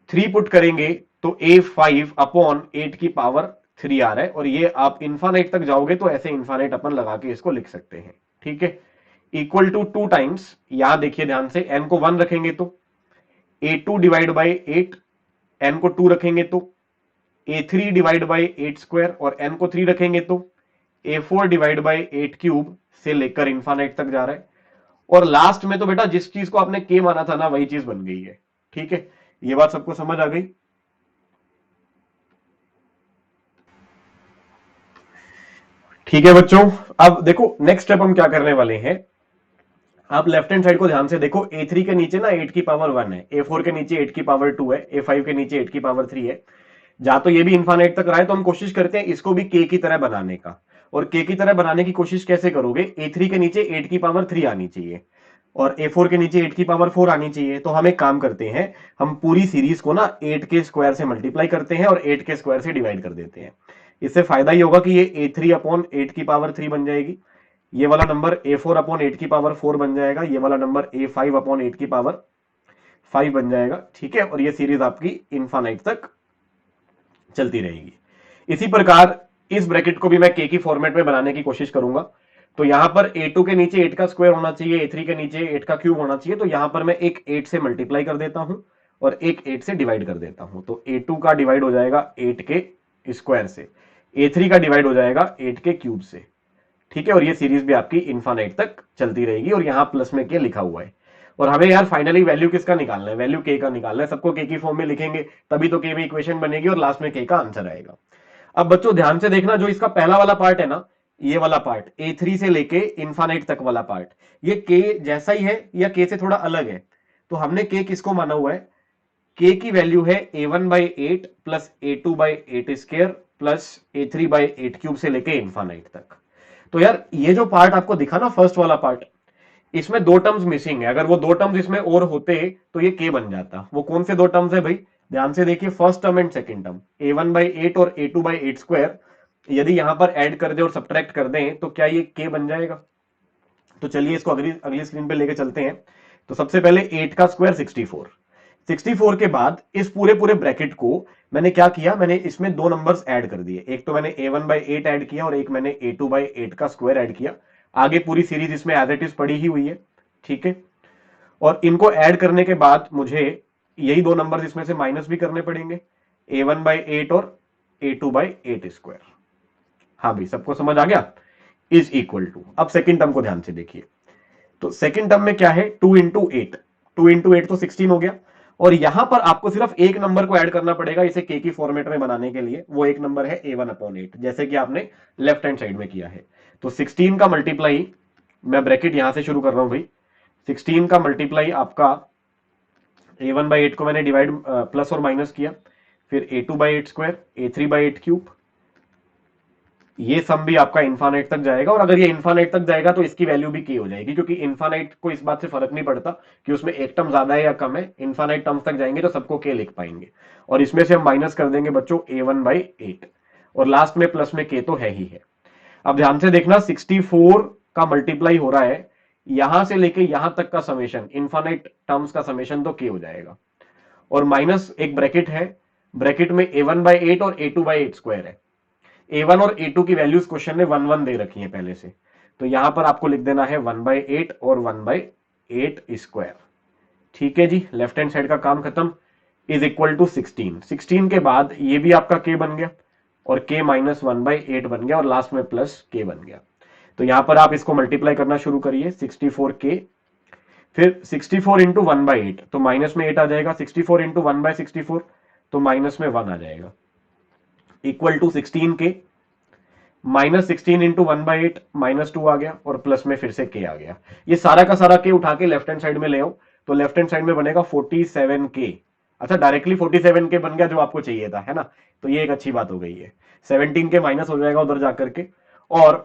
3 पुट करेंगे तो a5 अपॉन 8 की पावर 3 आ रहा है। और ये आप इन्फानाइट तक जाओगे तो ऐसे इन्फानाइट अपन लगा के इसको लिख सकते हैं, ठीक है। इक्वल टू 2 टाइम्स, यहां देखिए ध्यान से, n को 1 रखेंगे तो a2 डिवाइड बाई 8, n को 2 रखेंगे तो a3 डिवाइड बाई 8 स्क्वायर, और n को 3 रखेंगे तो a4 डिवाइड बाई 8 क्यूब से लेकर इन्फानाइट तक जा रहा है। और लास्ट में तो बेटा जिस चीज को आपने k माना था ना, वही चीज बन गई है, ठीक है। ये बात सबको समझ आ गई। ठीक है बच्चों, अब देखो नेक्स्ट स्टेप हम क्या करने वाले हैं। आप लेफ्ट हैंड साइड को ध्यान से देखो, a3 के नीचे ना 8 की पावर 1 है, a4 के नीचे 8 की पावर 2 है, a5 के नीचे 8 की पावर 3 है। जा तो ये भी इन्फानाइट तक रहा है, तो हम कोशिश करते हैं इसको भी k की तरह बनाने का। और k की तरह बनाने की कोशिश कैसे करोगे, a3 के नीचे 8 की पावर 3 आनी चाहिए और a4 के नीचे 8 की पावर 4 आनी चाहिए। तो हम एक काम करते हैं, हम पूरी सीरीज को ना 8 के स्क्वायर से मल्टीप्लाई करते हैं और 8 के स्क्वायर से डिवाइड कर देते हैं। इससे फायदा ये होगा कि ये a3 अपॉन 8 की पावर 3 बन जाएगी, ये वाला नंबर a4 अपॉन 8 की पावर 4 बन जाएगा, ये वाला नंबर a5 अपॉन 8 की पावर 5 बन जाएगा, ठीक है। और ये सीरीज आपकी इन्फानाइट तक चलती रहेगी। इसी प्रकार इस ब्रैकेट को भी मैं k की फॉर्मेट में बनाने की कोशिश करूंगा। तो यहां पर a2 के नीचे 8 का स्क्वायर होना चाहिए, a3 के नीचे 8 का क्यूब होना चाहिए। तो यहां पर मैं एक 8 से मल्टीप्लाई कर देता हूं और एक 8 से डिवाइड कर देता हूं। तो a2 का डिवाइड हो जाएगा 8 के स्क्वायर से, a3 का डिवाइड हो जाएगा 8 के क्यूब से, ठीक है। और ये सीरीज भी आपकी इन्फानाइट तक चलती रहेगी और यहां प्लस में के लिखा हुआ है। और हमें यार फाइनली वैल्यू किसका निकालना है, वैल्यू के का निकालना है। सबको के की फॉर्म में लिखेंगे तभी तो के में इक्वेशन बनेगी और लास्ट में के का आंसर आएगा। अब बच्चों ध्यान से देखना, जो इसका पहला वाला पार्ट है ना, ये वाला पार्ट A3 से लेके इन्फानाइट तक वाला पार्ट, ये K जैसा ही है या K से थोड़ा अलग है? तो हमने K किसको माना हुआ है? K की वैल्यू है A1/8 plus A2/8 square plus A3/8 cube से लेके इन्फानाइट तक। तो यार ये जो पार्ट आपको दिखा ना फर्स्ट वाला पार्ट, इसमें दो टर्म्स मिसिंग है। अगर वो दो टर्म्स इसमें और होते तो ये K बन जाता। वो कौन से दो टर्म्स है भाई? ध्यान से देखिए, first term and second term A1/8 और A2/8 स्क्वायर, यदि यहां पर ऐड कर दे और सब्ट्रैक्ट कर दें तो क्या ये K बन जाएगा? तो चलिए इसको अगली अगली स्क्रीन पे लेके चलते हैं। तो सबसे पहले 8 का स्क्वायर 64, 64 के बाद इस पूरे पूरे ब्रैकेट को मैंने क्या किया, मैंने इसमें दो नंबर्स ऐड कर दिए। एक तो मैंने A1/8 ऐड किया और एक मैंने A2/8 का स्क्वायर ऐड किया। आगे पूरी सीरीज इसमें एज इट इज पड़ी ही हुई है, ठीक है। और इनको ऐड करने के बाद मुझे यही दो नंबर्स इसमें से माइनस भी करने पड़ेंगे, A1/8 और A2/8 स्क्वायर। हाँ भाई, सबको समझ आ गया? इज इक्वल टू, अब सेकेंड टर्म को ध्यान से देखिए। तो सेकेंड टर्म में क्या है? 2 इंटू 8, 2 इंटू 8 तो 16 हो गया। और यहां पर आपको सिर्फ एक नंबर को ऐड करना पड़ेगा इसे के की फॉर्मेट में बनाने के लिए। वो एक नंबर है A1/8, जैसे कि आपने लेफ्ट हैंड साइड में किया है। तो 16 का मल्टीप्लाई, मैं ब्रैकेट यहां से शुरू कर रहा हूं भाई, 16 का मल्टीप्लाई आपका A1/8 को मैंने डिवाइड प्लस और माइनस किया, फिर A2/8 स्क्वायर, A3/8 क्यूब, ये सम भी आपका इन्फानाइट तक जाएगा। और अगर ये इन्फानाइट तक जाएगा तो इसकी वैल्यू भी K हो जाएगी, क्योंकि इन्फानाइट को इस बात से फर्क नहीं पड़ता कि उसमें एक टर्म ज्यादा है या कम है। इन्फानाइट टर्म्स तक जाएंगे तो सबको K लिख पाएंगे। और इसमें से हम माइनस कर देंगे बच्चों A1/8, और लास्ट में प्लस में K तो है ही है। अब ध्यान से देखना, 64 का मल्टीप्लाई हो रहा है, यहां से लेके यहां तक का समेशन, इन्फानाइट टर्म्स का समेशन तो K हो जाएगा। और माइनस एक ब्रैकेट है, ब्रैकेट में A1/8 और A2/8 स्क्वायर है। A1 और A2 की वैल्यूज क्वेश्चन ने 1 1 दे रखी है पहले से, तो यहां पर आपको लिख देना है 1/8 और 1/8 स्क्वायर। ठीक है जी, लेफ्ट हैंड साइड का काम खत्म। इज इक्वल टू 16, 16 के बाद ये भी आपका K बन गया और K माइनस 1/8 बन गया और लास्ट में प्लस K बन गया। तो यहां पर आप इसको मल्टीप्लाई करना शुरू करिए, 64K, फिर 64 इंटू 1/8 तो माइनस में 8 आ जाएगा, 64 इंटू 1/64 तो माइनस में 1 आ जाएगा, equal to 16K, minus 16 into 1/8 -2 आ गया और प्लस में फिर से K आ गया। ये सारा का सारा K उठा के लेफ्ट हैंड साइड में ले आओ, तो लेफ्ट हैंड साइड में बनेगा 47K। अच्छा, डायरेक्टली 47K बन गया जो आपको चाहिए था, है ना? तो ये एक अच्छी बात हो गई है। 17K माइनस हो जाएगा उधर जाकर के, और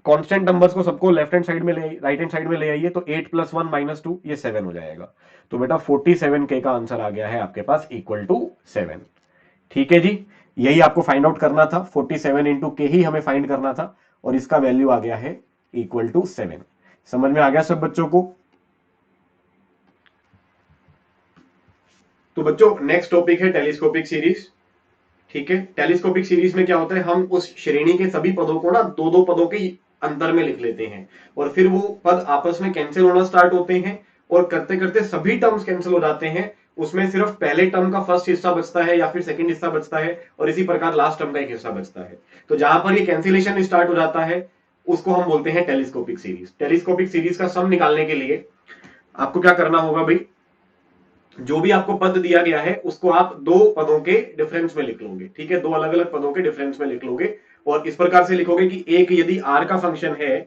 कांस्टेंट नंबर्स को सबको लेफ्ट हैंड साइड में ले, राइट हैंड साइड में ले आइए, तो 8 + 1 -2 ये 7 हो जाएगा। तो बेटा 47K का आंसर आ गया है आपके पास, इक्वल टू 7। ठीक है जी, यही आपको फाइंड आउट करना था, 47 इंटू के ही हमें फाइंड करना था, और इसका वैल्यू आ गया है इक्वल टू 7। समझ में आ गया सब बच्चों को? तो बच्चों नेक्स्ट टॉपिक है टेलीस्कोपिक सीरीज। ठीक है, टेलीस्कोपिक सीरीज में क्या होता है, हम उस श्रेणी के सभी पदों को ना दो दो पदों के अंतर में लिख लेते हैं, और फिर वो पद आपस में कैंसिल होना स्टार्ट होते हैं, और करते करते सभी टर्म्स कैंसिल हो जाते हैं। उसमें सिर्फ पहले टर्म का फर्स्ट हिस्सा बचता है या फिर सेकंड हिस्सा बचता है, और इसी प्रकार लास्ट टर्म का एक हिस्सा बचता है। तो जहां पर ये कैंसिलेशन स्टार्ट हो जाता है उसको हम बोलते हैं टेलीस्कोपिक सीरीज। टेलीस्कोपिक सीरीज का सम निकालने के लिए आपको क्या करना होगा भाई, जो भी आपको पद दिया गया है उसको आप दो पदों के डिफरेंस में लिख लोगे। ठीक है, दो अलग अलग पदों के डिफरेंस में लिख लोगे, और इस प्रकार से लिखोगे कि एक यदि r का फंक्शन है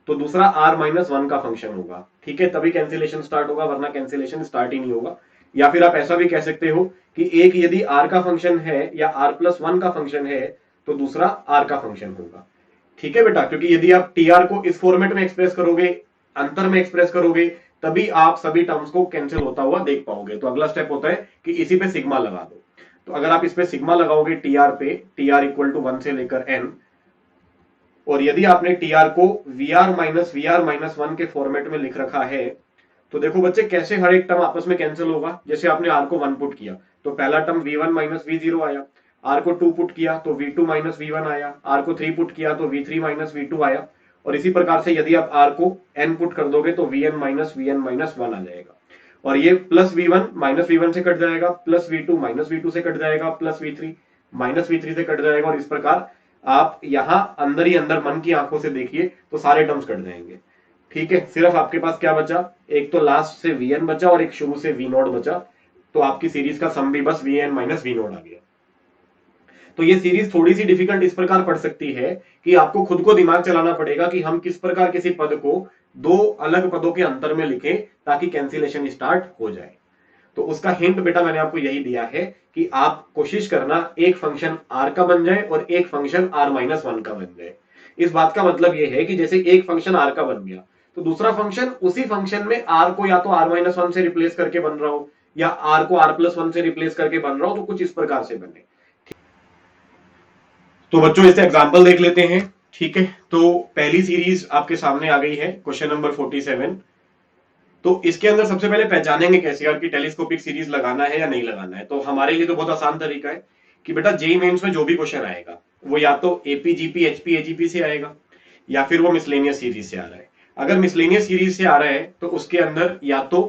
तो दूसरा r-1 का फंक्शन होगा। ठीक है, तभी कैंसिलेशन स्टार्ट होगा, वरना कैंसिलेशन स्टार्ट ही नहीं होगा। या फिर आप ऐसा भी कह सकते हो कि एक यदि r का फंक्शन है या r+1 का फंक्शन है तो दूसरा r का फंक्शन होगा। ठीक है बेटा, क्योंकि यदि आप tr को इस फॉर्मेट में एक्सप्रेस करोगे, अंतर में एक्सप्रेस करोगे, तभी आप सभी टर्म्स को कैंसिल होता हुआ देख पाओगे। तो अगला स्टेप होता है कि इसी पे सिग्मा लगा दो। तो अगर आप इस पे सिग्मा लगाओगे tr पे, tr इक्वल टू 1 से लेकर n, और यदि आपने tr को vr-1 के फॉर्मेट में लिख रखा है, तो देखो बच्चे कैसे हर एक टर्म आपस में कैंसिल होगा। जैसे आपने r को 1 पुट किया तो पहला टर्म v1 - v0 आया, r को 2 पुट किया तो v2 - v1 आया, r को 3 पुट किया तो v3 - v2 आया, और इसी प्रकार से यदि आप r को n पुट कर दोगे तो vn - vn-1 आ जाएगा। और ये प्लस v1 -v1 से कट जाएगा, प्लस v2 -v2 से कट जाएगा, प्लस v3 -v3 से कट जाएगा, और इस प्रकार आप यहां अंदर ही अंदर मन की आंखों से देखिए तो सारे टर्म्स कट जाएंगे। ठीक है, सिर्फ आपके पास क्या बचा, एक तो लास्ट से vn बचा और एक शुरू से v0 बचा, तो आपकी सीरीज का सम भी बस vn - v0 आ गया। तो ये सीरीज थोड़ी सी डिफिकल्ट इस प्रकार पड़ सकती है कि आपको खुद को दिमाग चलाना पड़ेगा कि हम किस प्रकार किसी पद को दो अलग पदों के अंतर में लिखें ताकि कैंसिलेशन स्टार्ट हो जाए। तो उसका हिंट बेटा मैंने आपको यही दिया है कि आप कोशिश करना एक फंक्शन आर का बन जाए और एक फंक्शन r-1 का बन जाए। इस बात का मतलब यह है कि जैसे एक फंक्शन आर का बन गया तो दूसरा फंक्शन उसी फंक्शन में आर को या तो r-1 से रिप्लेस करके बन रहा हो या आर को r+1 से रिप्लेस करके बन रहा हो, तो कुछ इस प्रकार से बने। तो बच्चों इसे एग्जांपल देख लेते हैं। ठीक है, तो पहली सीरीज आपके सामने आ गई है, क्वेश्चन नंबर 47। तो इसके अंदर सबसे पहले पहचानेंगे कैसे यार कि टेलीस्कोपिक सीरीज लगाना है या नहीं लगाना है। तो हमारे लिए तो बहुत आसान तरीका है कि बेटा जेईई मेंस में जो भी क्वेश्चन आएगा वो या तो एपी जीपी एचपी एजीपी से आएगा या फिर वो मिसलेनियस सीरीज से आ रहा है। अगर मिसलेनियस सीरीज से आ रहा है तो उसके अंदर या तो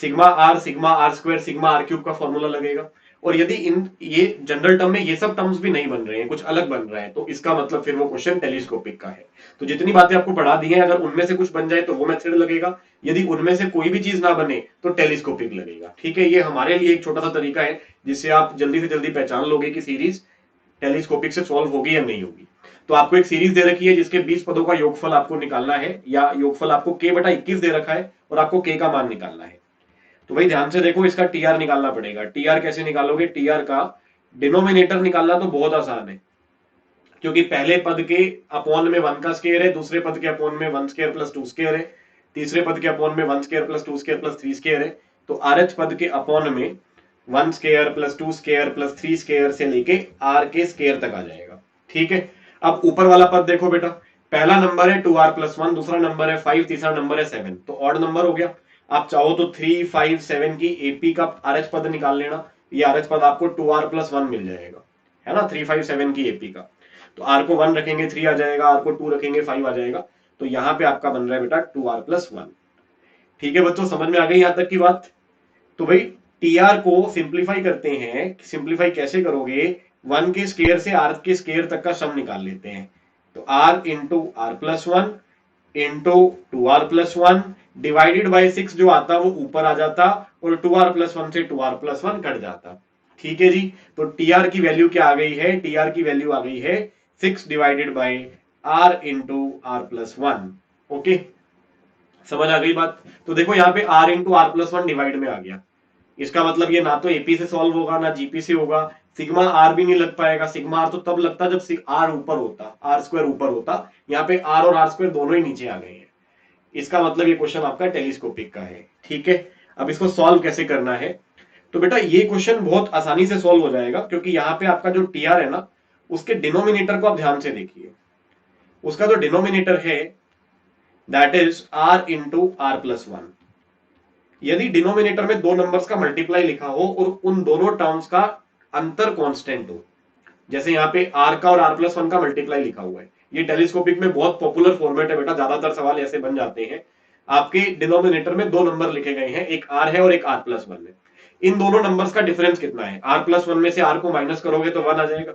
sigma r square sigma r cube का फॉर्मूला लगेगा, और यदि इन ये जनरल टर्म में ये सब टर्म्स भी नहीं बन रहे हैं, कुछ अलग बन रहा है, तो इसका मतलब फिर वो क्वेश्चन टेलीस्कोपिक का है। तो जितनी बातें आपको पढ़ा दी हैं अगर उनमें से कुछ बन जाए तो वो मेथड लगेगा, यदि उनमें से कोई भी चीज ना बने तो टेलीस्कोपिक लगेगा। ठीक है, ये हमारे लिए एक छोटा सा तरीका है जिससे आप जल्दी से जल्दी पहचान लोगे कि सीरीज टेलीस्कोपिक से सॉल्व होगी या नहीं होगी। तो आपको एक सीरीज दे रखी है जिसके 20 पदों का योगफल आपको निकालना है, या योगफल आपको k/21 दे रखा है और आपको k का मान निकालना है। तो भाई ध्यान से देखो, इसका टीआर निकालना पड़ेगा। टीआर कैसे निकालोगे? टीआर का डिनोमिनेटर निकालना तो बहुत आसान है, क्योंकि पहले पद के अपॉन में 1 का स्क्वायर है, दूसरे पद के अपॉन में 1 स्क्वायर प्लस 2 स्क्वायर है, तीसरे पद के अपॉन में 1 square plus 2 square plus 3 square है। तो आरएच पद के अपॉन में 1 square plus 2 square plus 3 square से लेके आर के स्क्वायर तक आ जाएगा। ठीक है, अब ऊपर वाला पद देखो बेटा, पहला नंबर है 2r+1, दूसरा नंबर है 5, तीसरा नंबर है 7, तो ऑड नंबर हो गया। आप चाहो तो 3, 5, 7 की एपी का आरएच पद निकाल लेना, ये आरएच पद आपको 2r+1 मिल जाएगा, है ना, 3, 5, 7 की एपी का। तो आर को 1 रखेंगे 3 आ जाएगा, आर को 2 रखेंगे 5 आ जाएगा। तो यहां पे आपका बन रहा है बेटा 2r+1। ठीक है बच्चों, समझ में आ गई यहां तक की बात? तो भाई टीआर को सिंप्लीफाई करते हैं। सिंप्लीफाई कैसे करोगे? 1 के स्क्वायर से आर के स्क्वायर तक का सम निकाल लेते हैं। तो r into r+1 into 2r+1 divided by 6 जो आता वो ऊपर आ जाता और 2r+1 से 2r+1 कट जाता। ठीक है जी, तो टीआर की वैल्यू क्या आ गई है? टीआर की वैल्यू आ गई है 6 divided by r into r+1। Okay, समझ आ गई बात? तो देखो यहाँ पे r इंटू r+1 डिवाइड में आ गया, इसका मतलब ये ना तो एपी से सॉल्व होगा ना जीपी से होगा। सिग्मा आर भी नहीं लग पाएगा, सिग्मा आर तो तब लगता जब आर ऊपर होता, आर स्क्वायर ऊपर होता। यहाँ पे आर और आर स्क्वायर दोनों ही नीचे आ गए हैं, इसका मतलब ये क्वेश्चन आपका टेलीस्कोपिक का है। ठीक है, अब इसको सॉल्व कैसे करना है? तो बेटा ये क्वेश्चन बहुत आसानी से सॉल्व हो जाएगा, क्योंकि यहाँ पे आपका जो टीआर है ना, उसके डिनोमिनेटर को आप ध्यान से देखिए। उसका जो डिनोमिनेटर है that is are into r+1। यदि डिनोमिनेटर में दो नंबर्स का मल्टीप्लाई लिखा हो और उन दोनों टर्म्स का अंतर कांस्टेंट हो, जैसे यहाँ पे r का और r+1 का मल्टीप्लाई लिखा हुआ है, ये टेलीस्कोपिक में बहुत पॉपुलर फॉर्मेट है बेटा, ज्यादातर सवाल ऐसे बन जाते हैं। आपके डिनोमिनेटर में दो नंबर लिखे गए हैं, एक r है और एक r+1 है। इन दोनों नंबर्स का डिफरेंस कितना है? r+1 में से r को माइनस करोगे तो 1 आ जाएगा।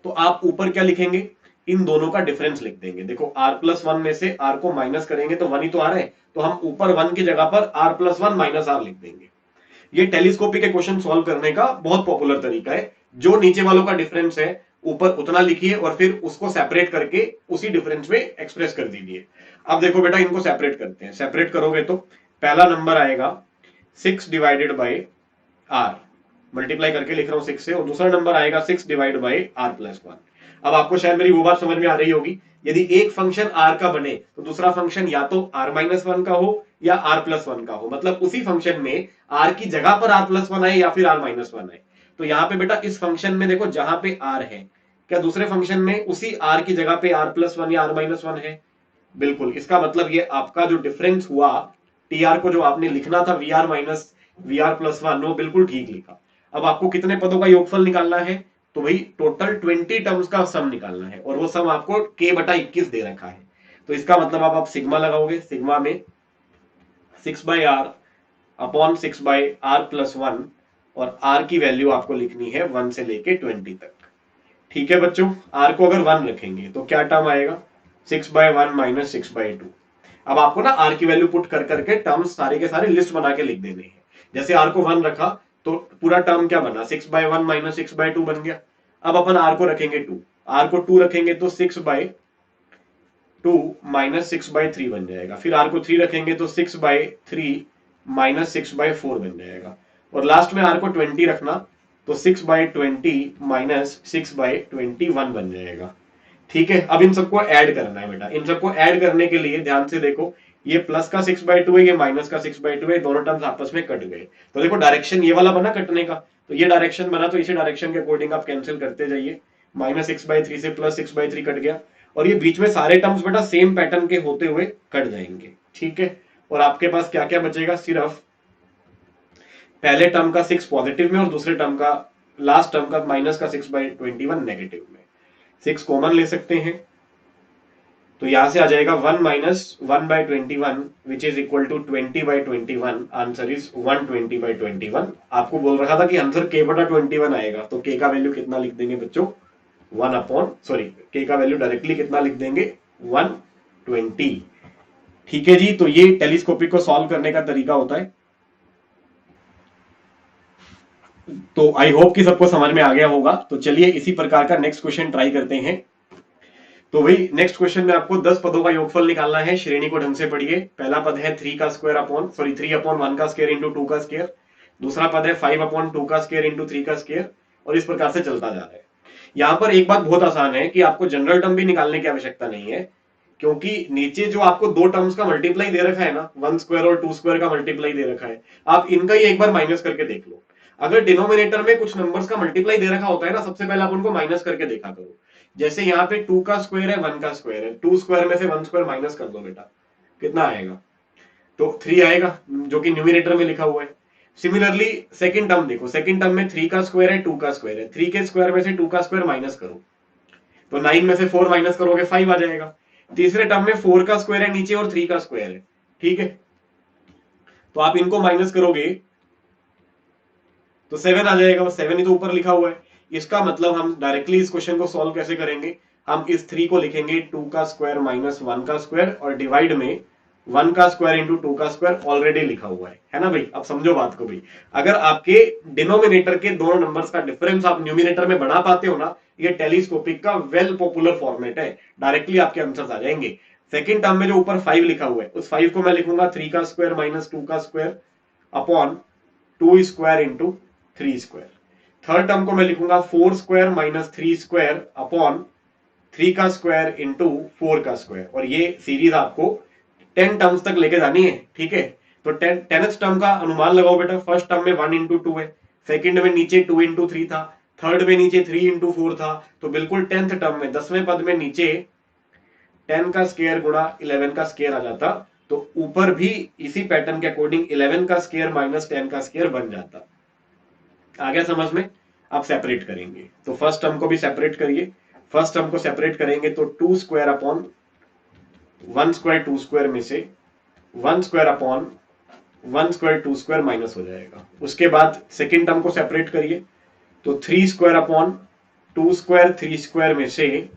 तो आप ऊपर क्या लिखेंगे? इन दोनों का डिफरेंस लिख देंगे। देखो r+1 में से r को माइनस करेंगे तो 1 ही तो आ रहा है, तो हम ऊपर 1 की जगह पर r+1 माइनस r लिख देंगे। ये टेलीस्कोपिक के क्वेश्चन सॉल्व करने का बहुत पॉपुलर तरीका है। जो नीचे वालों का डिफरेंस है ऊपर उतना लिखिए और फिर उसको सेपरेट करके उसी डिफरेंस में एक्सप्रेस कर दीजिए। अब देखो बेटा, इनको सेपरेट करते हैं। सेपरेट करोगे तो पहला नंबर आएगा 6 डिवाइडेड बाई आर, मल्टीप्लाई करके लिख रहा हूं 6 से, और दूसरा नंबर आएगा 6 डिवाइड बाई r+1। अब आपको शायद मेरी वो बात समझ में आ रही होगी, यदि एक फंक्शन r का बने तो दूसरा फंक्शन या तो r-1 का हो या r+1 का हो, मतलब उसी फंक्शन में r की जगह पर r+1 आए या फिर r-1 आए। तो यहाँ पे बेटा इस फंक्शन में देखो, जहां पे r है, क्या दूसरे फंक्शन में उसी r की जगह पे r+1 या r-1 है? बिल्कुल, इसका मतलब ये आपका जो डिफरेंस हुआ टीआर को जो आपने लिखना था vr+1, वो बिल्कुल ठीक लिखा। अब आपको कितने पदों का योगफल निकालना है? तो भाई टोटल 20 टर्म्स का सम निकालना है, और वो सम आपको k/21 दे रखा है। तो इसका मतलब आप सिग्मा लगाओगे, सिग्मा में 6/r अपॉन 6/r+1, और r की वैल्यू आपको लिखनी है 1 से लेके 20 तक। ठीक है बच्चों, r को अगर 1 रखेंगे तो क्या टर्म आएगा? 6/1 माइनस 6/2। अब आपको ना r की वैल्यू पुट कर करके टर्म्स सारे के सारे लिस्ट बना के लिख देने हैं। जैसे r को 1 रखा तो पूरा टर्म क्या बना? 6/1 माइनस 6/2 बन गया। अब अपन r को रखेंगे 2, r को 2 रखेंगे तो 6/2 माइनस 6/3 बन जाएगा। फिर r को 3 रखेंगे तो 6/3 माइनस 6/4 बन जाएगा। और लास्ट में r को 20 रखना तो 6/20 माइनस 6/21 बन जाएगा। ठीक है, अब इन सबको ऐड करना है बेटा। इन सबको ऐड करने के लिए ध्यान से देखो, ये प्लस का 6/2 है, ये माइनस का 6/2 है, दोनों टर्म्स आपस में कट गए। तो देखो डायरेक्शन ये वाला बना कटने का, तो ये डायरेक्शन बना, तो इसी डायरेक्शन के अकॉर्डिंग आप कैंसिल करते जाइए। -6/3 से +6/3 कट गया, और ये बीच में सारे टर्म्स बेटा सेम पैटर्न के होते हुए कट जाएंगे। ठीक है, और आपके पास क्या क्या बचेगा, सिर्फ पहले टर्म का 6 पॉजिटिव में और दूसरे टर्म का, लास्ट टर्म का माइनस का 6/21 नेगेटिव में। 6 कॉमन ले सकते हैं, तो यहां से आ जाएगा 1 minus 1/21 which is equal to 20/21। Answer is 120/21। आपको बोल रखा था कि आंसर k/21 आएगा, तो k का वैल्यू कितना लिख देंगे बच्चों, 1 k का वैल्यू डायरेक्टली कितना लिख देंगे, 120। ठीक है जी, तो ये टेलीस्कोपिक को सॉल्व करने का तरीका होता है। तो आई होप कि सबको समझ में आ गया होगा। तो चलिए इसी प्रकार का नेक्स्ट क्वेश्चन ट्राई करते हैं। तो भाई नेक्स्ट क्वेश्चन में आपको 10 पदों का योगफल निकालना है। श्रेणी को ढंग से पढ़िए। पहला पद है 3 का स्क्वायर अपॉन 3/1 का स्क्वायर इंटू 2 का स्क्वायर। दूसरा पद है 5/2 का स्क्वायर इंटू 3 का स्क्वायर, और इस प्रकार से चलता जा रहा है। यहां पर एक बात बहुत आसान है कि आपको जनरल टर्म भी निकालने की आवश्यकता नहीं है, क्योंकि नीचे जो आपको दो टर्म्स का मल्टीप्लाई दे रखा है ना, 1 स्क्वायर और 2 स्क्वायर का मल्टीप्लाई दे रखा है, आप इनका ही एक बार माइनस करके देख लो। अगर डिनोमिनेटर में कुछ नंबर्स का मल्टीप्लाई दे रखा होता है ना, सबसे पहले आप उनको माइनस करके देखा करो। जैसे यहाँ पे 2 का स्क्वायर है, 1 का स्क्वायर है, 2 स्क्वायर में से 1 स्क्वायर माइनस कर दो बेटा, कितना आएगा, तो 3 आएगा, जो कि न्यूमिनेटर में लिखा हुआ है। सिमिलरली सेकंड टर्म देखो, सेकंड टर्म में 3 का स्क्वायर है, 2 का स्क्वायर है, 3 के स्क्वायर में से 2 का स्क्वायर माइनस करो, तो 9 में से 4 माइनस करोगे 5 आ जाएगा। तीसरे टर्म में 4 का स्क्वायर है नीचे और 3 का स्क्वायर है, ठीक है, तो आप इनको माइनस करोगे तो 7 आ जाएगा, वो 7 ही तो ऊपर लिखा हुआ है। इसका मतलब हम डायरेक्टली इस क्वेश्चन को सॉल्व कैसे करेंगे, हम इस 3 को लिखेंगे 2 का स्क्वायर माइनस 1 का स्क्वायर, और डिवाइड में 1 का स्क्वायर इंटू 2 का स्क्वायर ऑलरेडी लिखा हुआ है ना भाई। अब समझो बात को भाई, अगर आपके डिनोमिनेटर के दोनों नंबर्स का डिफरेंस आप न्यूमिनेटर में बना पाते हो ना, ये टेलीस्कोपिक का वेल पॉपुलर फॉर्मेट है, डायरेक्टली आपके आंसर्स आ जाएंगे। सेकंड टर्म में जो ऊपर 5 लिखा हुआ है, उस 5 को मैं लिखूंगा 3 का स्क्वायर माइनस 2 का square upon 2 square into 3 square. Third term को मैं लिखूंगा 4 स्क्वायर माइनस 3 स्क्वायर अपॉन 3 का स्क्वायर इंटू 4 का स्क्वायर, और ये सीरीज आपको 10 टर्म्स तक लेके जानी है। ठीक है, तो 10th टर्म का अनुमान लगाओ बेटा। फर्स्ट टर्म में 1 इंटू 2 है, सेकंड में नीचे 2 इंटू 3 था, थर्ड में नीचे 3 इंटू 4 था, तो बिल्कुल 10th टर्म में 10वें पद में नीचे 10 का स्क्वायर गुणा 11 का स्क्वायर आ जाता, तो ऊपर भी इसी पैटर्न के अकॉर्डिंग 11 का स्क्वायर माइनस 10 का स्क्वायर बन जाता। आ गया समझ में। आप सेपरेट करेंगे, तो फर्स्ट टर्म को भी सेपरेट करिए। फर्स्ट टर्म को सेपरेट करेंगे तो 2 स्क्वायर अपॉन 1 स्क्वायर 2 स्क्वायर में से 1 square upon 1 square 2 square minus हो जाएगा। उसके बाद सेकेंड टर्म को सेपरेट करिए, तो 3 स्क्वायर अपॉन 2 स्क्वायर 3 स्क्वायर में से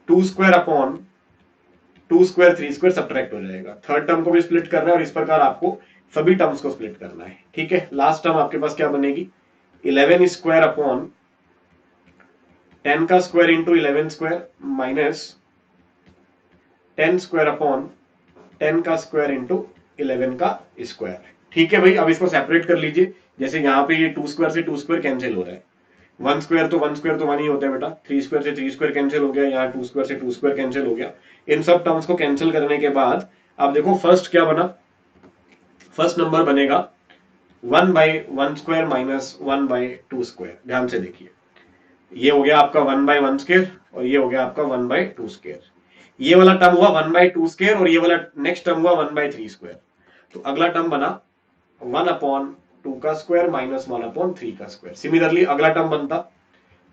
2 square upon 2 square 3 square subtract हो जाएगा। थर्ड टर्म को भी स्प्लिट करना है, और इस प्रकार आपको सभी टर्म्स को स्प्लिट करना है। ठीक है, लास्ट टर्म आपके पास क्या बनेगी, 11 स्क्वायर अपॉन 10 का square into 11 square minus 10 square upon 10 का स्क्वायर इंटू 11 का स्क्वायर। ठीक है भाई, अब इसको सेपरेट कर लीजिए। जैसे यहाँ पे ये 2 स्क्वायर से 2 स्क्वायर कैंसिल हो रहा है, 1 स्क्वायर तो 1 ही होता है बेटा, 3 स्क्वायर से 3 स्क्वायर कैंसिल हो गया, यहाँ 2 स्क्वायर से 2 स्क्वायर कैंसिल हो गया। इन सब टर्म्स को कैंसिल करने के बाद आप देखो फर्स्ट क्या बना, फर्स्ट नंबर बनेगा 1/1 स्क्वायर माइनस 1/2 स्क्वायर। ध्यान से देखिए, ये हो गया आपका 1/1 स्क्वायर, और ये हो गया आपका 1/2 स्क्वायर। ये वाला टर्म हुआ 1/2 स्क्वायर, और ये वाला नेक्स्ट टर्म हुआ 1/3 स्क्वायर। तो अगला टर्म बना 1/2 का स्क्वायर माइनस 1/3 का स्क्वायर। सिमिलरली अगला टर्म बनता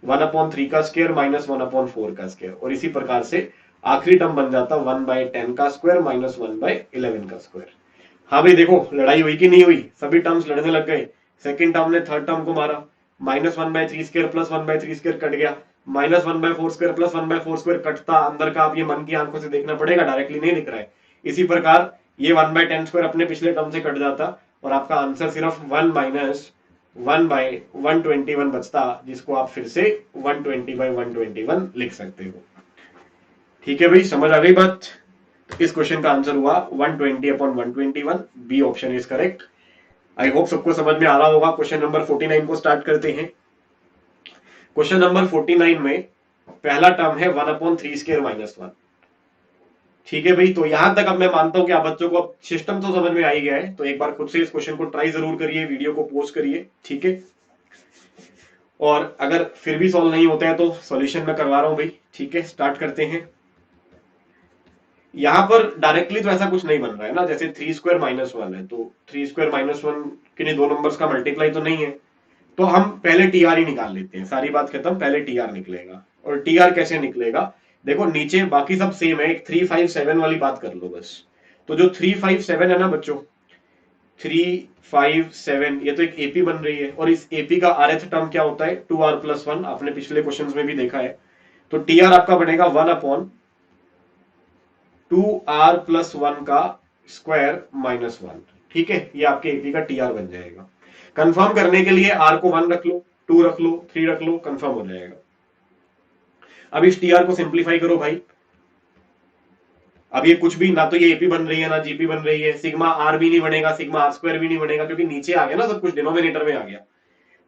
1/3 का स्क्वायर माइनस 1/4 का स्क्वायर, और इसी प्रकार से आखिरी टर्म बन जाता 1/10 का स्क्वायर माइनस 1/11 का स्क्वायर। हाँ भाई देखो, लड़ाई हुई कि नहीं हुई, सभी टर्म्स लड़ने लग गए। सेकंड टर्म ने थर्ड टर्म को मारा, -1/3 स्क्वायर प्लस 1/3 स्क्वायर कट गया, -1/4 स्क्वायर प्लस 1/4 स्क्वायर कटता। अंदर का आप ये मन की आंखों से देखना पड़ेगा, डायरेक्टली नहीं दिख रहा है। इसी प्रकार ये 1/10 स्क्वायर अपने पिछले टर्म से कट जाता, और आपका आंसर सिर्फ 1 माइनस 1/121 बचता, जिसको आप फिर से 120/121 लिख सकते हो। ठीक है भाई, समझ आ गई बात? इस क्वेश्चन का आंसर हुआ 120/121। B option is correct. I hope सबको समझ में आ रहा होगा। क्वेश्चन नंबर 49 को स्टार्ट करते हैं। क्वेश्चन नंबर 49 में पहला टर्म है 1/3² - 1। ठीक है भाई, तो यहां तक अब मैं मानता हूं कि आप बच्चों को अब सिस्टम तो समझ में आ ही गया है। तो एक बार खुद से इस क्वेश्चन को ट्राई जरूर करिए, वीडियो को पॉज करिए। ठीक है, और अगर फिर भी सॉल्व नहीं होता है तो सॉल्यूशन मैं करवा रहा हूं भाई। ठीक है, स्टार्ट करते हैं। यहां पर डायरेक्टली तो ऐसा कुछ नहीं बन रहा है ना, जैसे 3² - 1 है, तो 3² - 1 किन्हीं दो नंबर्स का मल्टीप्लाई तो नहीं है। तो हम पहले टीआर ही निकाल लेते हैं, सारी बात खत्म, पहले टीआर निकलेगा। और टीआर कैसे निकलेगा? देखो नीचे बाकी सब सेम है, एक 357 वाली बात कर लो बस। तो जो 357 है ना बच्चों, 357, ये तो एक एपी बन रही है, और इस एपी का आरएथ टर्म क्या होता है? 2r+1। आपने पिछले क्वेश्चंस में भी देखा है। तो टीआर आपका बनेगा 1/2r+1 का स्क्वायर -1। ठीक है, ये आपके एपी का टीआर बन जाएगा। कंफर्म करने के लिए आर को 1 रख लो, 2 रख लो, 3 रख लो, कंफर्म हो जाएगा। अब इस टीआर को सिंप्लीफाई करो भाई। अब ये कुछ भी ना, तो ये एपी बन रही है ना जीपी बन रही है, सिग्मा आर भी नहीं बनेगा, सिग्मा आर स्क्वायर भी नहीं बनेगा, क्योंकि नीचे आ गया ना सब कुछ, डिनोमिनेटर में आ गया।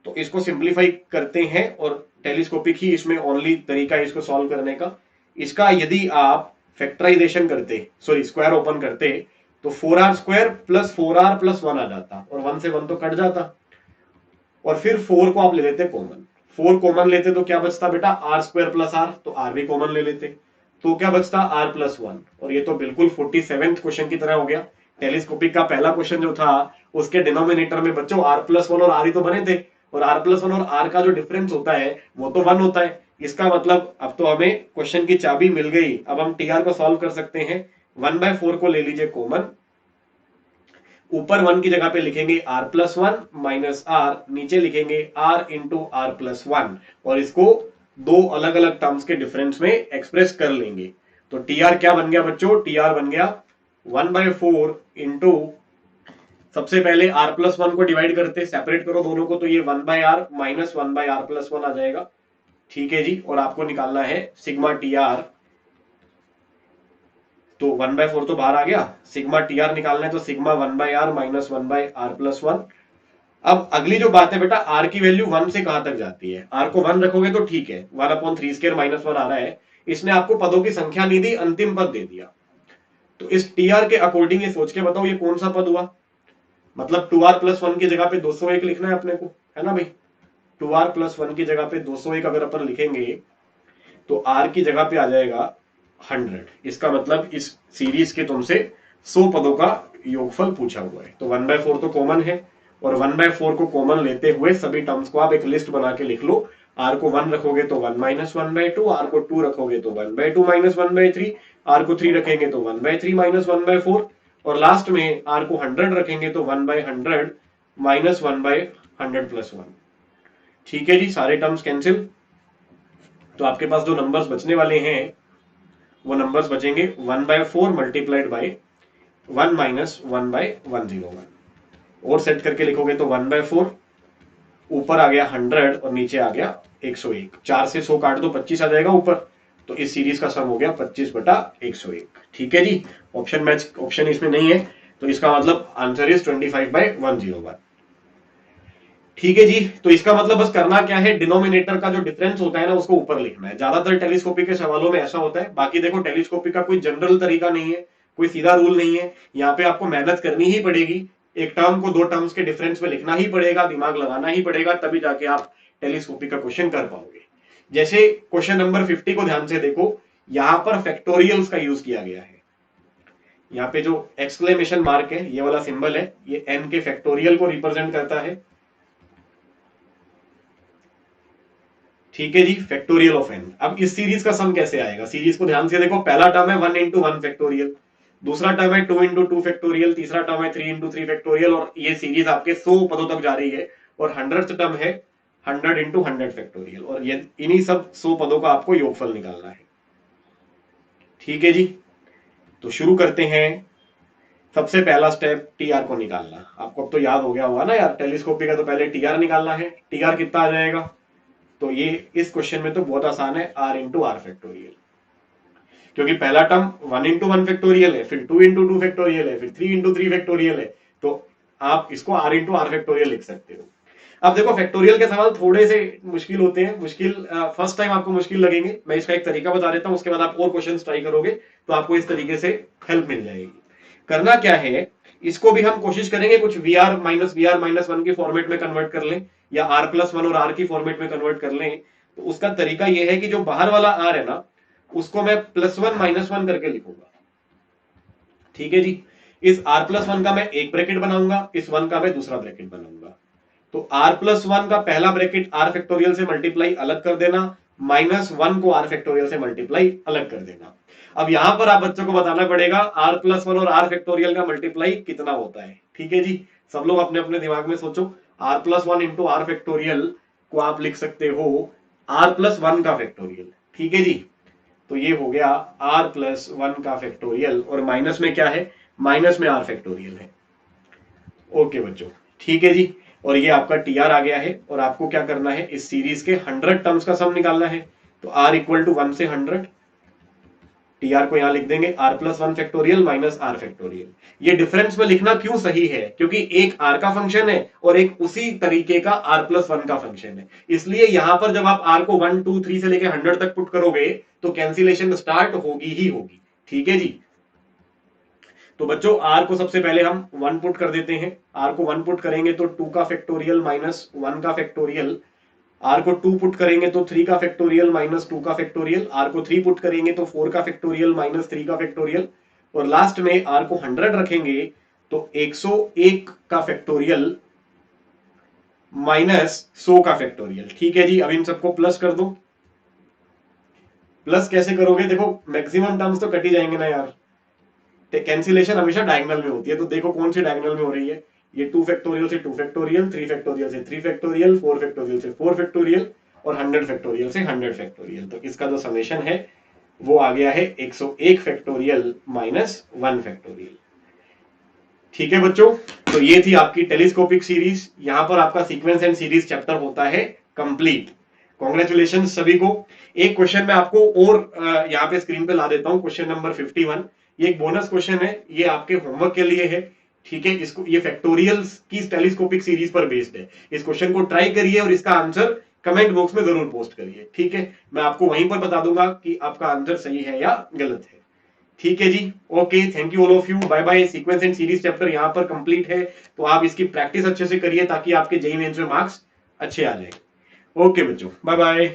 तो इसको सिंप्लीफाई करते हैं, और टेलीस्कोपिक ही इसमें ओनली तरीका है इसको सॉल्व करने का। इसका यदि आप फैक्टराइजेशन करते, सॉरी स्क्वायर ओपन करते, तो 4r² + 4r+1 आ जाता, और 1 से 1 तो कट जाता, और फिर 4 को आप ले लेते कॉमन। 4 कॉमन लेते तो क्या बचता बेटा? r² + r, तो r भी कॉमन ले लेते, तो क्या बचता? r+1। और ये तो बिल्कुल 47th क्वेश्चन की तरह हो गया। टेलीस्कोपिक का पहला क्वेश्चन जो था, उसके डिनोमिनेटर में बच्चों r+1 और r ही तो बने थे, और r+1 और r का जो डिफरेंस होता है वो तो 1 होता है। इसका मतलब अब तो हमें क्वेश्चन की चाबी मिल गई। अब हम टीआर को सॉल्व कर सकते हैं। 1/4 को ले लीजिए कॉमन, ऊपर 1 की जगह पे लिखेंगे r+1 माइनस r, नीचे लिखेंगे r इंटू r+1, और इसको दो अलग अलग टर्म्स के डिफरेंस में एक्सप्रेस कर लेंगे। तो टीआर क्या बन गया बच्चों? टीआर बन गया 1/4 इंटू, सबसे पहले r+1 को डिवाइड करते, सेपरेट करो दोनों को, तो ये 1/r माइनस 1/r+1 आ जाएगा। ठीक है जी, और आपको निकालना है सिग्मा टीआर। तो 1/4 तो बाहर आ गया, सिग्मा टीआर निकालना है, तो सिग्मा 1/r माइनस 1/r+1। अब अगली जो बात है बेटा, आर की वैल्यू 1 से कहां तक जाती है? आर को 1 रखोगे तो ठीक है, 1/3² - 1 आ रहा है। इसने आपको पदों की संख्या नहीं दी, अंतिम पद दे दिया। तो इस टीआर के अकॉर्डिंग ये सोच के बताओ ये कौन सा पद हुआ? मतलब 2r+1 की जगह पे 201 लिखना है अपने को, है ना भाई? 2r+1 की जगह पे 201 अगर अपन लिखेंगे, तो r की जगह पे आ जाएगा 100। इसका मतलब इस सीरीज के तुमसे 100 पदों का योगफल पूछा हुआ है। तो 1/4 तो कॉमन है, और 1/4 को कॉमन लेते हुए सभी टर्म्स को आप एक लिस्ट बना के लिख लो। r को 1 रखोगे तो 1 - 1/2, r को 2 रखोगे तो 1/2 - 1/3, r को 3 रखेंगे तो 1/3 - 1/4, और लास्ट में r को 100 रखेंगे तो 1/100 माइनस 1/100+1। ठीक है जी, सारे टर्म्स कैंसिल। तो आपके पास जो नंबर्स बचने वाले हैं वो नंबर्स बचेंगे 1/4 मल्टीप्लाइड बाय 1 माइनस 1/101, और सेट करके लिखोगे तो 1/4, ऊपर आ गया 100 और नीचे आ गया 101। 4 से 100 काट दो, 25 आ जाएगा ऊपर। तो इस सीरीज का सम हो गया 25/101। ठीक है जी, ऑप्शन मैच, ऑप्शन इसमें नहीं है, तो इसका मतलब आंसर इज 25/101। ठीक है जी, तो इसका मतलब बस करना क्या है, डिनोमिनेटर का जो डिफरेंस होता है ना उसको ऊपर लिखना है। ज्यादातर टेलीस्कोपिक के सवालों में ऐसा होता है। बाकी देखो टेलीस्कोपिक का कोई जनरल तरीका नहीं है, कोई सीधा रूल नहीं है। यहाँ पे आपको मेहनत करनी ही पड़ेगी, एक टर्म को दो टर्म्स के डिफरेंस में लिखना ही पड़ेगा, दिमाग लगाना ही पड़ेगा, तभी जाके आप टेलीस्कोपिक का क्वेश्चन कर पाओगे। जैसे क्वेश्चन नंबर 50 को ध्यान से देखो, यहां पर फैक्टोरियल्स का यूज किया गया है। यहाँ पे जो एक्सक्लेमेशन मार्क है, ये वाला सिंबल है, ये n के फैक्टोरियल को रिप्रेजेंट करता है। ठीक है जी, फैक्टोरियल ऑफ n। अब इस सीरीज का सम कैसे आएगा? सीरीज को ध्यान से देखो, पहला टर्म है 1 × 1 फैक्टोरियल, दूसरा टर्म है 2 × 2 फैक्टोरियल, तीसरा टर्म है 3 × 3 फैक्टोरियल, और ये सीरीज आपके 100 पदों तक जा रही है, और 100th टर्म है 100 × 100 फैक्टोरियल, और ये इन्हीं सब 100 पदों का आपको योगफल निकालना है। ठीक है जी, तो शुरू करते हैं सबसे पहला स्टेप टीआर को निकालना। आपको अब तो याद हो गया होगा ना यार, टेलीस्कोपी का तो पहले टीआर निकालना है। टीआर कितना आ जाएगा, तो ये इस क्वेश्चन में तो बहुत आसान है, आर इंटू आर फैक्टोरियल, क्योंकि पहला टर्म 1 इंटू 1 फैक्टोरियल है, फिर 2 इंटू 2 फैक्टोरियल है, फिर 3 इंटू 3 फैक्टोरियल है, तो आप इसको आर इंटू आर फैक्टोरियल लिख सकते हो। अब देखो फैक्टोरियल के सवाल थोड़े से मुश्किल होते हैं, मुश्किल फर्स्ट टाइम आपको मुश्किल लगेंगे। मैं इसका एक तरीका बता देता हूं, उसके बाद आप और क्वेश्चन ट्राई करोगे तो आपको इस तरीके से हेल्प मिल जाएगी। करना क्या है, इसको भी हम कोशिश करेंगे कुछ वी आर माइनस वन के फॉर्मेट में कन्वर्ट कर लें, या r+1 और r की फॉर्मेट में कन्वर्ट कर लें। तो उसका तरीका यह है कि जो बाहर वाला r है ना, उसको मैं +1 - 1 करके लिखूंगा। ठीक है जी, इस r+1 का मैं एक ब्रैकेट बनाऊंगा, इस 1 का मैं दूसरा ब्रैकेट बनाऊंगा। तो r+1 का पहला ब्रैकेट r फैक्टोरियल से मल्टीप्लाई अलग कर देना, -1 को r फैक्टोरियल से मल्टीप्लाई अलग कर देना। अब यहां पर आप बच्चों को बताना पड़ेगा r+1 और r फैक्टोरियल का मल्टीप्लाई कितना होता है। ठीक है जी, सब लोग अपने अपने दिमाग में सोचो। r+1 इंटू आर फैक्टोरियल को आप लिख सकते हो r+1 का फैक्टोरियल। ठीक है जी, तो ये हो गया r+1 का फैक्टोरियल, और माइनस में क्या है, माइनस में r फैक्टोरियल है। ओके बच्चों, ठीक है जी, और ये आपका टीआर आ गया है। और आपको क्या करना है, इस सीरीज के 100 टर्म्स का सम निकालना है। तो r इक्वल टू 1 से 100, टीआर को यहां लिख देंगे r+1 factorial minus r factorial. ये डिफरेंस में लिखना क्यों सही है, क्योंकि एक r का फंक्शन है और एक उसी तरीके का r+1 का फंक्शन है, इसलिए यहां पर जब आप r को 1 2 3 से लेकर 100 तक पुट करोगे तो कैंसिलेशन स्टार्ट होगी ही होगी। ठीक है जी, तो बच्चों r को सबसे पहले हम 1 पुट कर देते हैं। r को 1 पुट करेंगे तो 2 का फैक्टोरियल माइनस 1 का फैक्टोरियल, r को 2 पुट करेंगे तो 3 का फैक्टोरियल माइनस 2 का फैक्टोरियल, r को 3 पुट करेंगे तो 4 का फैक्टोरियल माइनस 3 का फैक्टोरियल, और लास्ट में r को 100 रखेंगे तो 101 का फैक्टोरियल माइनस 100 का फैक्टोरियल। ठीक है जी, अब इन सबको प्लस कर दो। प्लस कैसे करोगे, देखो मैक्सिमम टर्म्स तो कट ही जाएंगे ना यार, कैंसिलेशन हमेशा डायगोनल में होती है। तो देखो कौन सी डायगोनल में हो रही है, ये 2 फैक्टोरियल से 2 फैक्टोरियल, 3 फैक्टोरियल से 3 फैक्टोरियल, 4 फैक्टोरियल से 4 फैक्टोरियल, और 100 फैक्टोरियल से 100 फैक्टोरियल। तो इसका जो समेशन है वो आ गया है 101 फैक्टोरियल माइनस 1 फैक्टोरियल। ठीक है बच्चों, तो ये थी आपकी टेलीस्कोपिक सीरीज। यहां पर आपका सीक्वेंस एंड सीरीज चैप्टर होता है कंप्लीट। कॉन्ग्रेचुलेशन सभी को। एक क्वेश्चन मैं आपको और यहाँ पे स्क्रीन पे ला देता हूं, क्वेश्चन नंबर 51। ये एक बोनस क्वेश्चन है, ये आपके होमवर्क के लिए है। ठीक है, इसको ये फैक्टोरियल्स की टेलीस्कोपिक सीरीज पर बेस्ड है। इस क्वेश्चन को ट्राई करिए और इसका आंसर कमेंट बॉक्स में जरूर पोस्ट करिए। ठीक है, मैं आपको वहीं पर बता दूंगा कि आपका आंसर सही है या गलत है। ठीक है जी, okay, thank you all of you, bye bye. Sequence and series chapter यहाँ पर कंप्लीट है, तो आप इसकी प्रैक्टिस अच्छे से करिए ताकि आपके जेईई मेंस में मार्क्स अच्छे आ जाए। ओके बच्चों, बाय बाय।